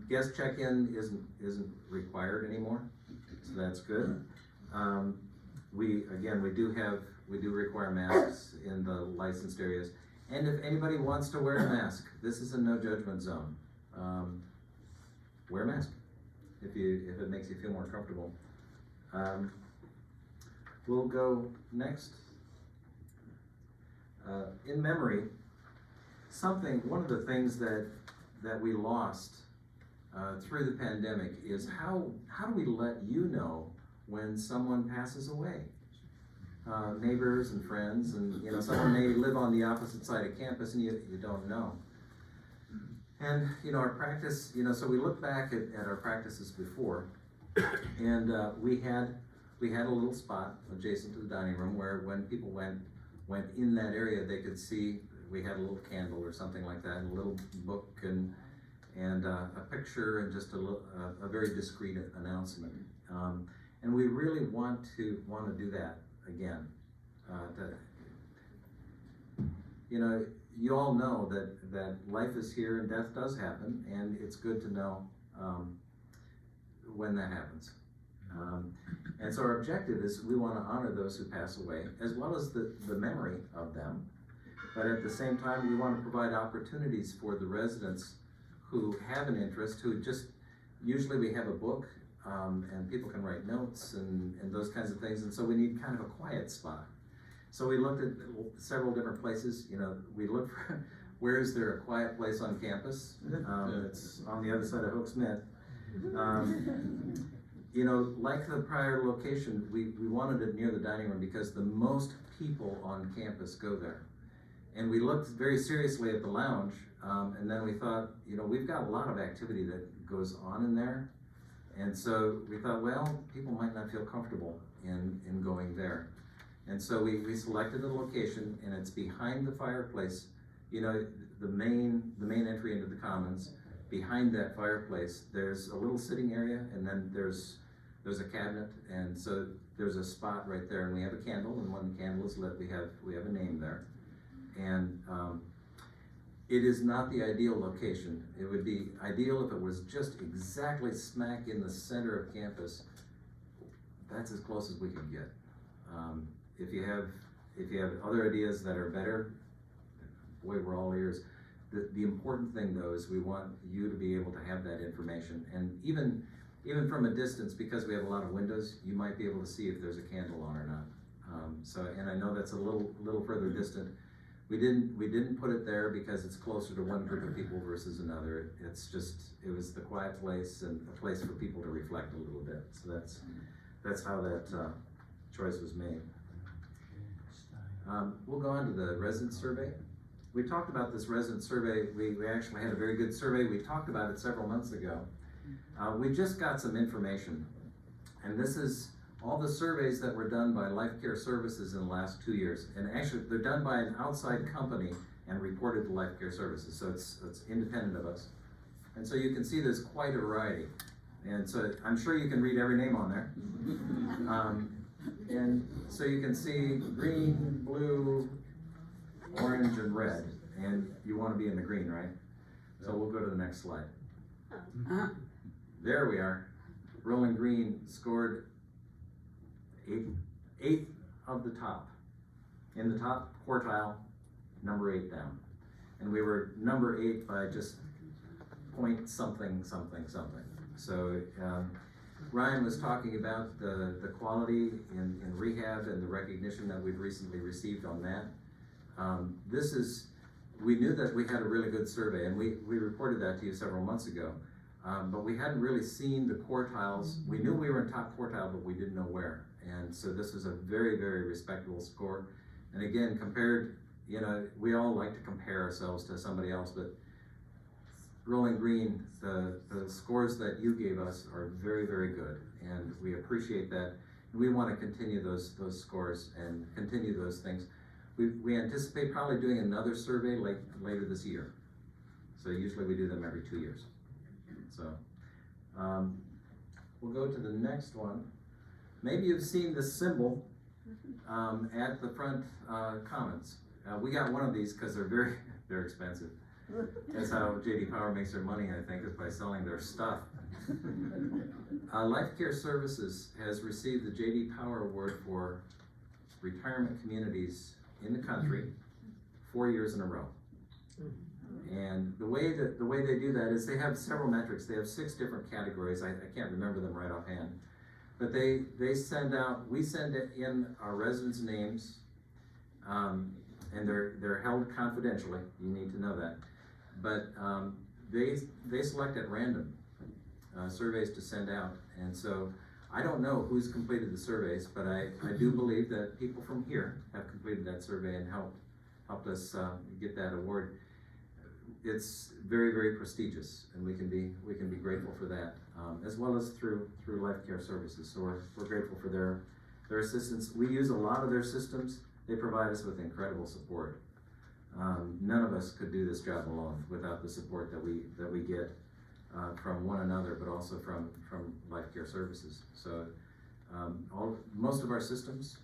Guest check-in isn't required anymore, so that's good. We do require masks in the licensed areas. And if anybody wants to wear a mask, this is a no judgment zone. Wear a mask if it makes you feel more comfortable. We'll go next. In memory, one of the things that we lost through the pandemic is how do we let you know when someone passes away? Neighbors and friends, and you know, someone may live on the opposite side of campus and you don't know. And you know, our practice, you know, so we look back at our practices before, and we had a little spot adjacent to the dining room where when people went in that area, they could see we had a little candle or something like that, and a little book and a picture and just a very discreet announcement. And we really want to do that again. You know, you all know that life is here and death does happen, and it's good to know when that happens. And so our objective is we want to honor those who pass away, as well as the memory of them. But at the same time, we want to provide opportunities for the residents who have an interest, usually we have a book, and people can write notes and those kinds of things, and so we need kind of a quiet spot. So we looked at several different places. You know, we looked for where is there a quiet place on campus? It's on the other side of Hook Smith. You know, like the prior location, we wanted it near the dining room because the most people on campus go there. And we looked very seriously at the lounge, and then we thought, you know, we've got a lot of activity that goes on in there. And so we thought, well, people might not feel comfortable in going there. And so we selected a location, and it's behind the fireplace. You know, the main entry into the commons. Behind that fireplace, there's a little sitting area, and then there's a cabinet, and so there's a spot right there, and we have a candle, and when the candle is lit, we have a name there. And it is not the ideal location. It would be ideal if it was just exactly smack in the center of campus. That's as close as we can get. If you have other ideas that are better, boy, we're all ears. The important thing though is we want you to be able to have that information, and even from a distance, because we have a lot of windows, you might be able to see if there's a candle on or not. And I know that's a little further distant. We didn't put it there because it's closer to one group of people versus another. It was the quiet place and a place for people to reflect a little bit. So that's how that choice was made. We'll go on to the resident survey. We talked about this resident survey. We actually had a very good survey. We talked about it several months ago. We just got some information, and this is all the surveys that were done by Life Care Services in the last 2 years. And actually, they're done by an outside company and reported to Life Care Services, so it's independent of us. And so you can see there's quite a variety. And so I'm sure you can read every name on there. And so you can see green, blue, orange, and red. And you want to be in the green, right? So we'll go to the next slide. There we are. Rolling Green scored eighth of the top. In the top quartile, number 8 down. And we were number 8 by just point something. So Ryan was talking about the quality in rehab and the recognition that we've recently received on that. We knew that we had a really good survey, and we reported that to you several months ago. But we hadn't really seen the quartiles. We knew we were in top quartile, but we didn't know where. And so this was a very, very respectable score. And again, compared, we all like to compare ourselves to somebody else, but Rolling Green, the scores that you gave us are very, very good. And we appreciate that. And we want to continue those scores and continue those things. We anticipate probably doing another survey later this year. So usually we do them every 2 years. So we'll go to the next one. Maybe you've seen this symbol at the front comments. We got one of these because they're expensive. That's how JD Power makes their money, I think, is by selling their stuff. Life Care Services has received the JD Power Award for retirement communities in the country 4 years in a row. And the way they do that is they have several metrics. They have 6 different categories. I can't remember them right offhand. But we send in our residents' names, and they're held confidentially. You need to know that. But they select at random surveys to send out. And so I don't know who's completed the surveys, but I do believe that people from here have completed that survey and helped us get that award. It's very, very prestigious, and we can be grateful for that, as well as through Life Care Services. So we're grateful for their assistance. We use a lot of their systems. They provide us with incredible support. None of us could do this job alone without the support that we get from one another, but also from Life Care Services. So most of our systems,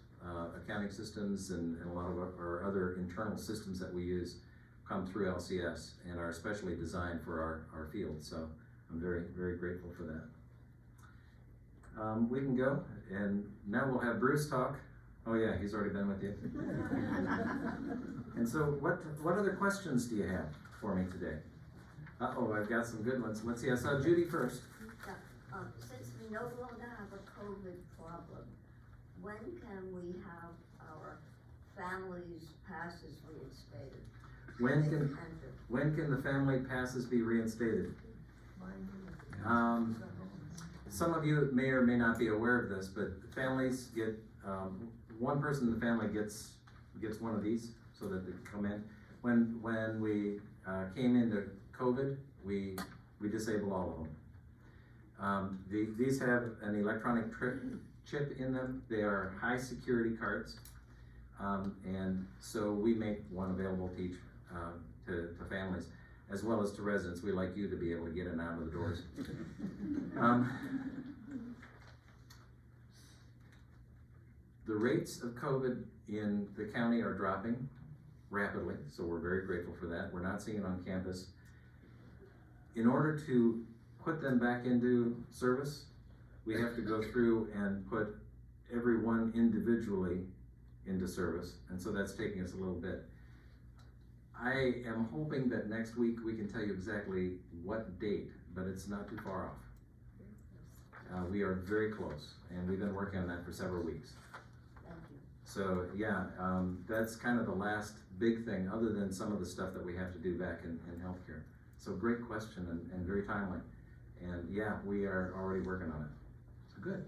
accounting systems, and a lot of our other internal systems that we use come through LCS and are especially designed for our field. So I'm very, very grateful for that. We can go, and now we'll have Bruce talk. Oh yeah, he's already been with you. And so what other questions do you have for me today? Uh-oh, I've got some good ones. Let's see, I saw Judy first. Yeah, since we no longer have a COVID problem, when can we have our families' passes reinstated? When can the family passes be reinstated? Some of you may or may not be aware of this, but families get, one person in the family gets one of these so that they can come in. When we came into COVID, we disabled all of them. These have an electronic chip in them. They are high security cards, and so we make one available to each to families, as well as to residents. We like you to be able to get in and out of the doors. The rates of COVID in the county are dropping rapidly, so we're very grateful for that. We're not seeing it on campus. In order to put them back into service, we have to go through and put everyone individually into service, and so that's taking us a little bit. I am hoping that next week we can tell you exactly what date, but it's not too far off. We are very close, and we've been working on that for several weeks. Thank you. So yeah, that's kind of the last big thing, other than some of the stuff that we have to do back in healthcare. So great question and very timely. And yeah, we are already working on it. So good.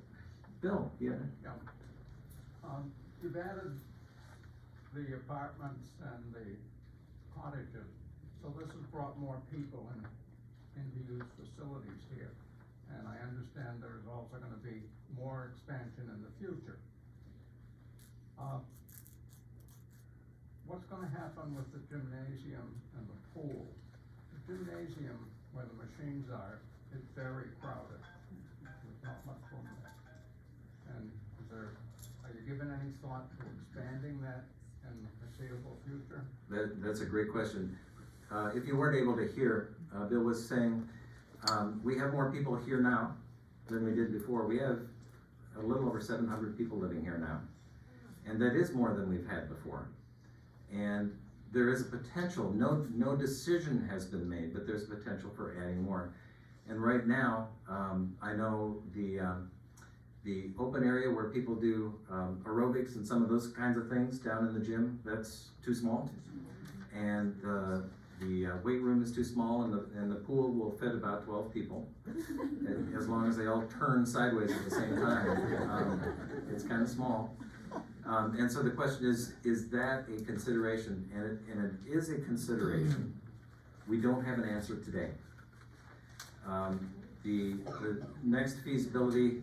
Bill, yeah. You've added the apartments and the cottages, so this has brought more people into these facilities here. And I understand there's also gonna be more expansion in the future. What's gonna happen with the gymnasium and the pool? The gymnasium, where the machines are, is very crowded. There's not much room there. And are you giving any thought to expanding that in the foreseeable future? That's a great question. If you weren't able to hear, Bill was saying, we have more people here now than we did before. We have a little over 700 people living here now. And that is more than we've had before. And there is a potential, no decision has been made, but there's potential for adding more. And right now, I know the open area where people do aerobics and some of those kinds of things down in the gym, that's too small. And the weight room is too small, and the pool will fit about 12 people, as long as they all turn sideways at the same time. It's kind of small. And so the question is that a consideration? And it is a consideration. We don't have an answer today. The next feasibility,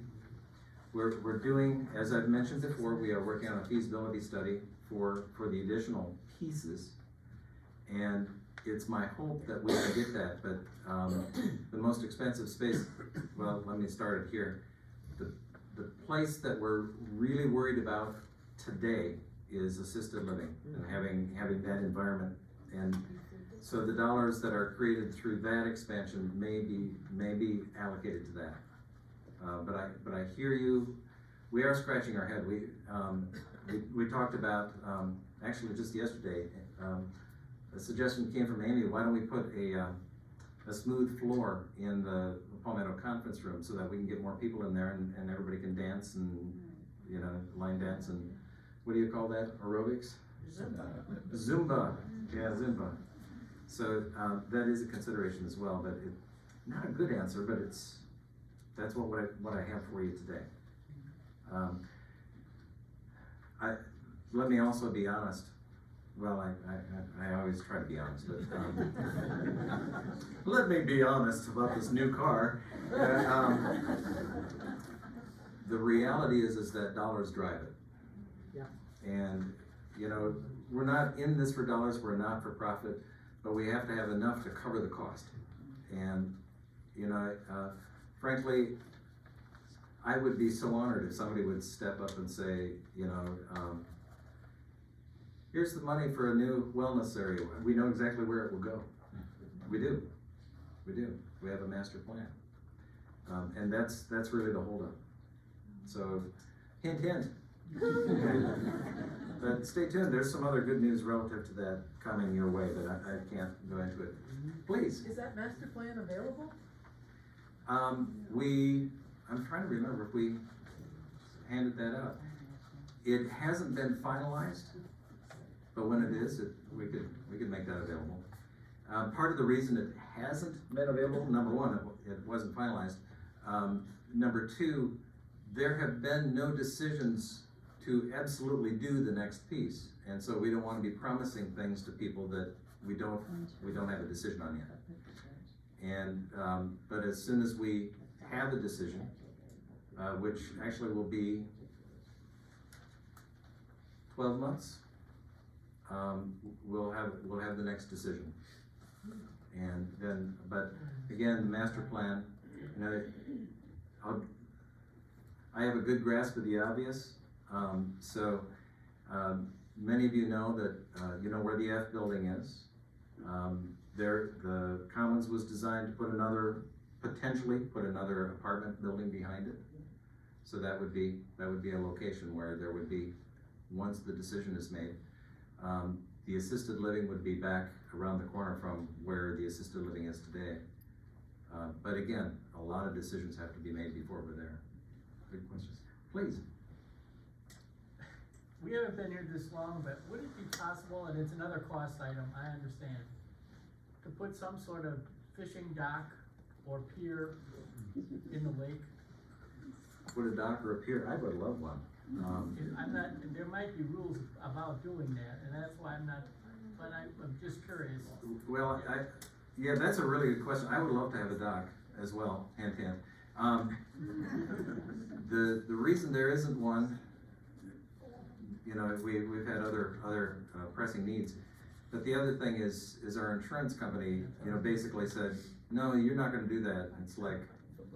we're doing, as I've mentioned before, we are working on a feasibility study for the additional pieces. And it's my hope that we can get that, but the most expensive space, well, let me start it here. The place that we're really worried about today is assisted living and having that environment. And so the dollars that are created through that expansion may be allocated to that. But I hear you. We are scratching our head. We talked about, actually just yesterday, a suggestion came from Amy, why don't we put a smooth floor in the Palmetto conference room so that we can get more people in there and everybody can dance and, line dance and, what do you call that, aerobics? Zumba, yeah, Zumba. So that is a consideration as well, but not a good answer, but that's what I have for you today. Let me also be honest. Well, I always try to be honest, but let me be honest about this new car. The reality is that dollars drive it. Yeah. And, we're not in this for dollars, we're not for profit, but we have to have enough to cover the cost. And, frankly, I would be so honored if somebody would step up and say, here's the money for a new wellness area. We know exactly where it will go. We do. We have a master plan. And that's really the holdup. So, hint, hint. But stay tuned, there's some other good news relative to that coming your way, but I can't go into it. Please. Is that master plan available? I'm trying to remember if we handed that out. It hasn't been finalized, but when it is, we could make that available. Part of the reason it hasn't been available, number one, it wasn't finalized. Number two, there have been no decisions to absolutely do the next piece, and so we don't want to be promising things to people that we don't have a decision on yet. And but as soon as we have a decision, which actually will be 12 months, we'll have the next decision. And then, but again, the master plan, I have a good grasp of the obvious. Many of you know that, where the F building is. The Commons was designed to potentially put another apartment building behind it. So that would be a location where there would be, once the decision is made, the assisted living would be back around the corner from where the assisted living is today. But again, a lot of decisions have to be made before we're there. Good questions. Please. We haven't been here this long, but would it be possible, and it's another cost item, I understand, to put some sort of fishing dock or pier in the lake? Put a dock or a pier, I would love one. I'm not, there might be rules about doing that, and that's why I'm not, but I'm just curious. Well, yeah, that's a really good question. I would love to have a dock as well, hint, hint. The reason there isn't one, you know, we've had other pressing needs. But the other thing is our insurance company, you know, basically said, no, you're not gonna do that. It's like,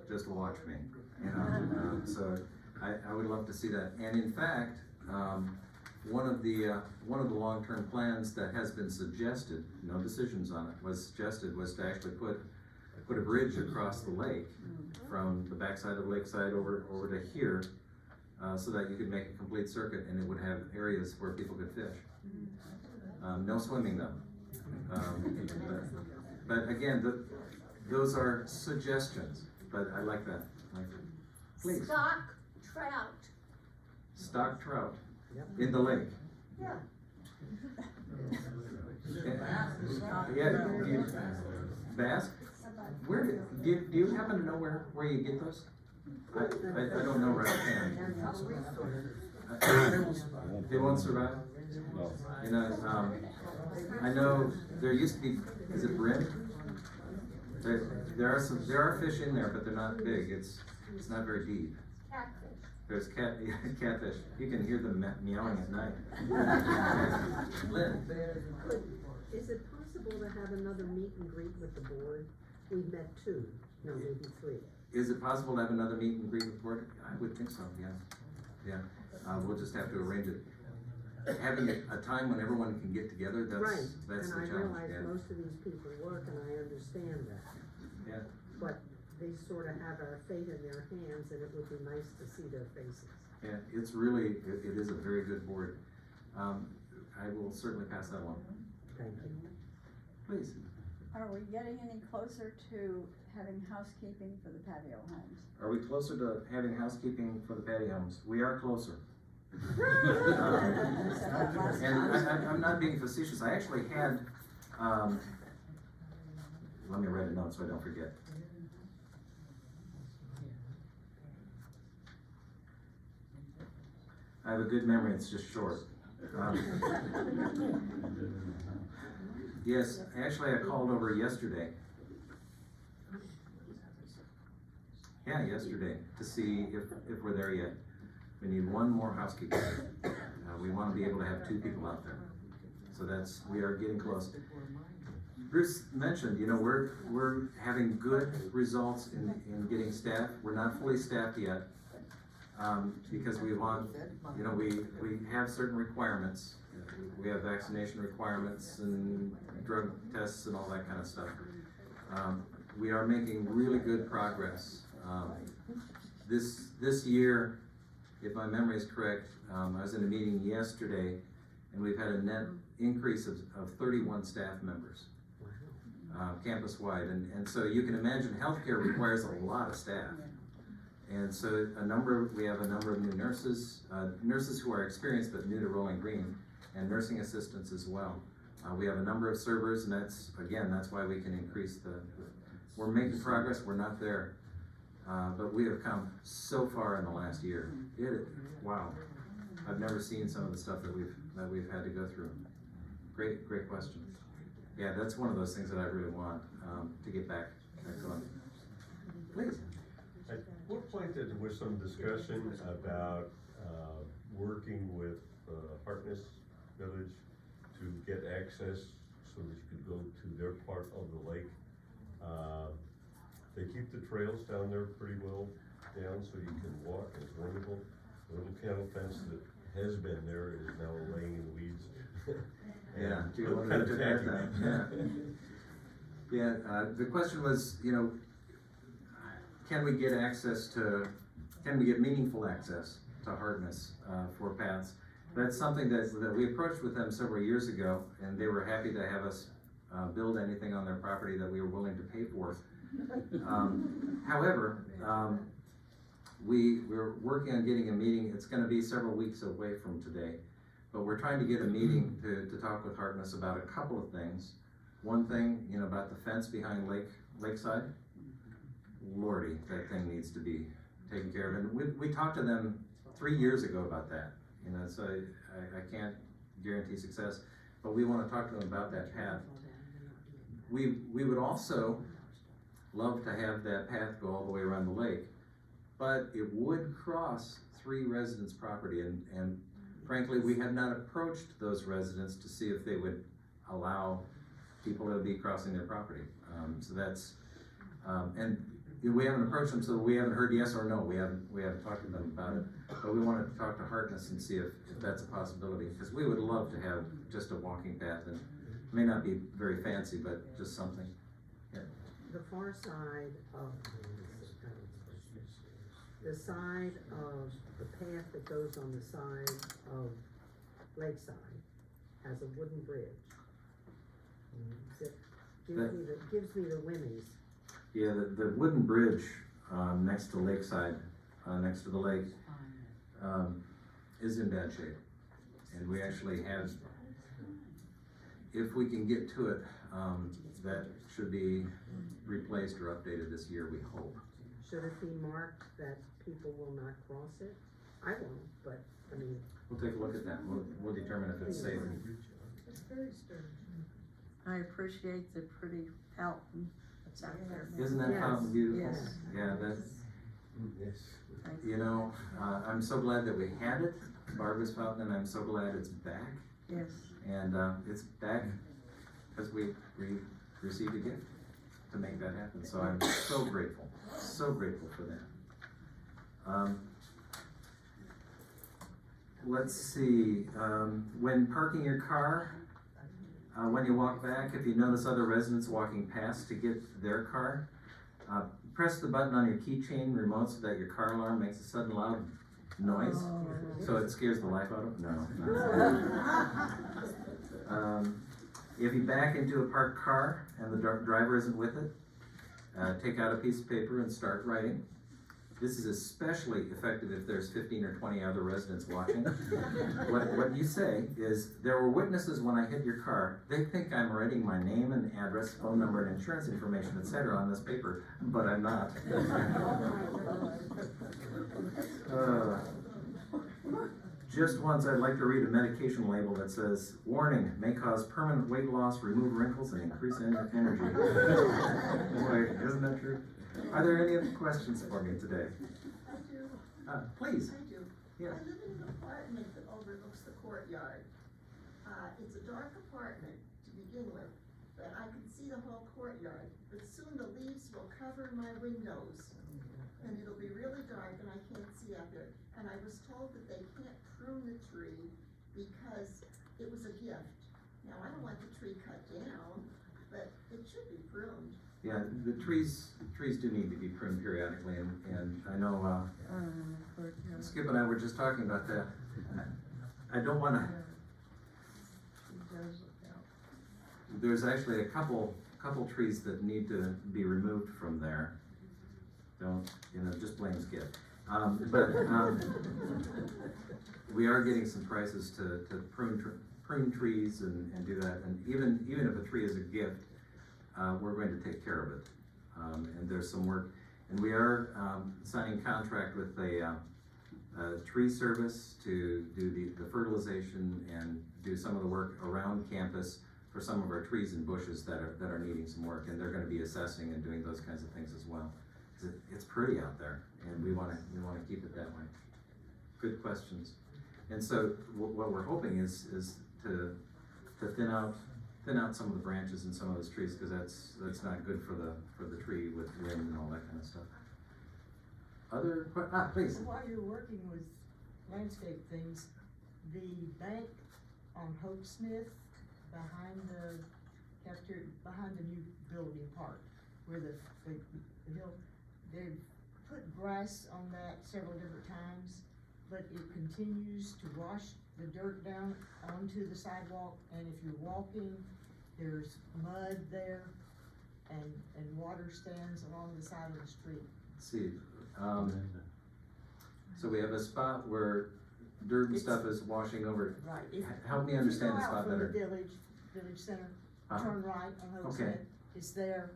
just watch me, you know? So I would love to see that. And in fact, one of the long-term plans that has been suggested, no decisions on it, was to actually put a bridge across the lake from the backside of Lakeside over to here, so that you could make a complete circuit and it would have areas where people could fish. No swimming though. But again, those are suggestions, but I like that. Please. Stock trout. Stock trout in the lake. Yeah. Yeah, bass? Where, do you happen to know where you get those? I don't know right offhand. They won't survive? No. You know, I know there used to be, is it brim? There are fish in there, but they're not big. It's not very deep. Catfish. There's catfish. You can hear them meowing at night. Lynn? Is it possible to have another meet and greet with the board? We've met two, no, maybe three. Is it possible to have another meet and greet with the board? I would think so, yes. Yeah, we'll just have to arrange it. Having a time when everyone can get together, that's the challenge. And I realize most of these people work, and I understand that. Yeah. But they sort of have our fate in their hands, and it would be nice to see their faces. Yeah, it's really, it is a very good board. I will certainly pass that along. Thank you. Please. Are we getting any closer to having housekeeping for the patio homes? Are we closer to having housekeeping for the patio homes? We are closer. And I'm not being facetious. I actually had, let me write a note so I don't forget. I have a good memory, it's just short. Yes, actually I called over yesterday. Yeah, yesterday, to see if we're there yet. We need one more housekeeper. We want to be able to have 2 people out there. So we are getting close. Bruce mentioned, you know, we're having good results in getting staff. We're not fully staffed yet, because we want, you know, we have certain requirements. We have vaccination requirements and drug tests and all that kind of stuff. We are making really good progress. This year, if my memory is correct, I was in a meeting yesterday, and we've had a net increase of 31 staff members, campus-wide. And so you can imagine healthcare requires a lot of staff. And so we have a number of new nurses, nurses who are experienced but new to Rolling Green, and nursing assistants as well. We have a number of servers, and that's why we can increase we're making progress, we're not there. But we have come so far in the last year. Wow. I've never seen some of the stuff that we've had to go through. Great question. Yeah, that's one of those things that I really want, to get back going. Please. At what point there was some discussion about, working with, Harkness Village to get access so that you could go to their part of the lake? They keep the trails down there pretty well down so you can walk, and it's wonderful. The little cattle fence that has been there is now laying in weeds. Yeah, Look kind of tacky. Yeah, the question was, you know, can we get meaningful access to Harkness for paths? That's something that we approached with them several years ago, and they were happy to have us build anything on their property that we were willing to pay for. However, we're working on getting a meeting. It's going to be several weeks away from today, but we're trying to get a meeting to talk with Harkness about a couple of things. One thing, you know, about the fence behind Lakeside. Lordy, that thing needs to be taken care of. And we talked to them 3 years ago about that, you know, so I can't guarantee success, but we wanna talk to them about that path. We would also love to have that path go all the way around the lake, but it would cross 3 residents' property, and frankly, we have not approached those residents to see if they would allow people to be crossing their property. So that's, and we haven't approached them, so we haven't heard yes or no. We haven't talked to them about it, but we wanted to talk to Hartness and see if that's a possibility, because we would love to have just a walking path, and it may not be very fancy, but just something. Yeah. The far side of, the side of the path that goes on the side of Lakeside has a wooden bridge. That gives me the whinnies. Yeah, the wooden bridge, next to Lakeside, next to the lake, is in bad shape. And we actually have, if we can get to it, that should be replaced or updated this year, we hope. Should it be marked that people will not cross it? I won't, but, I mean. We'll take a look at that. We'll determine if it's safe. It's very sturdy. I appreciate the pretty fountain that's out there. Isn't that Yes, fountain beautiful? yes. Yeah, that's, you know, I'm so glad that we had it, Barbara's Fountain, and I'm so glad it's back. Yes. And, it's back because we received a gift to make that happen, so I'm so grateful for that. Let's see, when parking your car, when you walk back, if you notice other residents walking past to get their car, press the button on your keychain remote so that your car alarm makes a sudden loud noise, so it scares the life out of them. No. If you back into a parked car and the driver isn't with it, take out a piece of paper and start writing. This is especially effective if there's 15 or 20 other residents watching. What you say is, there were witnesses when I hit your car. They think I'm writing my name and address, phone number, and insurance information, etc. on this paper, but I'm not. Just once, I'd like to read a medication label that says, "Warning, may cause permanent weight loss, remove wrinkles, and increase energy." Boy, isn't that true? Are there any other questions for me today? I do. Please. I do. Yeah. I live in an apartment that overlooks the courtyard. It's a dark apartment to begin with, but I can see the whole courtyard. But soon the leaves will cover my windows, and it'll be really dark and I can't see out there. And I was told that they can't prune the tree because it was a gift. Now, I don't want the tree cut down, but it should be pruned. Yeah, the trees do need to be pruned periodically, and I know, Skip and I were just talking about that. I don't wanna, there's actually a couple trees that need to be removed from there. Don't, just blame Skip. We are getting some prices to prune trees and do that, and even if a tree is a gift, we're going to take care of it. And there's some work, and we are signing contract with a tree service to do the fertilization and do some of the work around campus for some of our trees and bushes that are needing some work, and they're gonna be assessing and doing those kinds of things as well. It's pretty out there, and we wanna keep it that way. Good questions. And so what we're hoping is to thin out some of the branches and some of those trees, because that's not good for the tree with wind and all that kind of stuff. Please. While you're working with landscape things, the bank on Hope Smith behind the cafeteria, behind the new building part, where the hill, they've put grass on that several different times, but it continues to wash the dirt down onto the sidewalk, and if you're walking, there's mud there and water stands along the side of the street. Let's see, so we have a spot where dirt and stuff is washing over. Right. Help me understand the spot If you go out better. from the village center, turn right on Hope Okay. Smith, it's there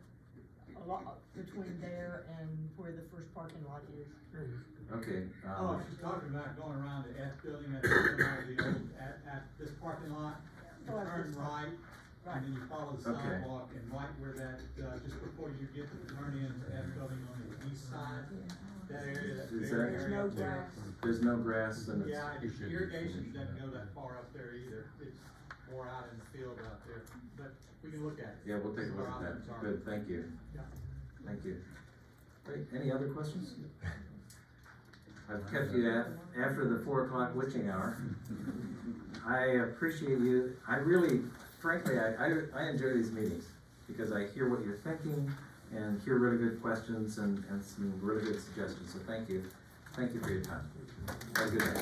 between there and where the first parking lot is. Okay, Oh, she's talking about going around the F building at the old, at this parking lot, you turn right, and then you follow the Okay. sidewalk, and right where that, just before you get to the turn in to F building on the east side, that area, that Is very that- area up there. there's no grass and it's. Yeah, irrigation doesn't go that far up there either, it's more out in the field out there, but we can look at it. Yeah, we'll take a See look where at options that. are. Good, thank you. Yeah. Thank you. Great, any other questions? I've kept you after the 4 o'clock witching hour. I appreciate you, I really, frankly, I enjoy these meetings because I hear what you're thinking and hear really good questions and some really good suggestions, so thank you. Thank you for your time. Have a good day.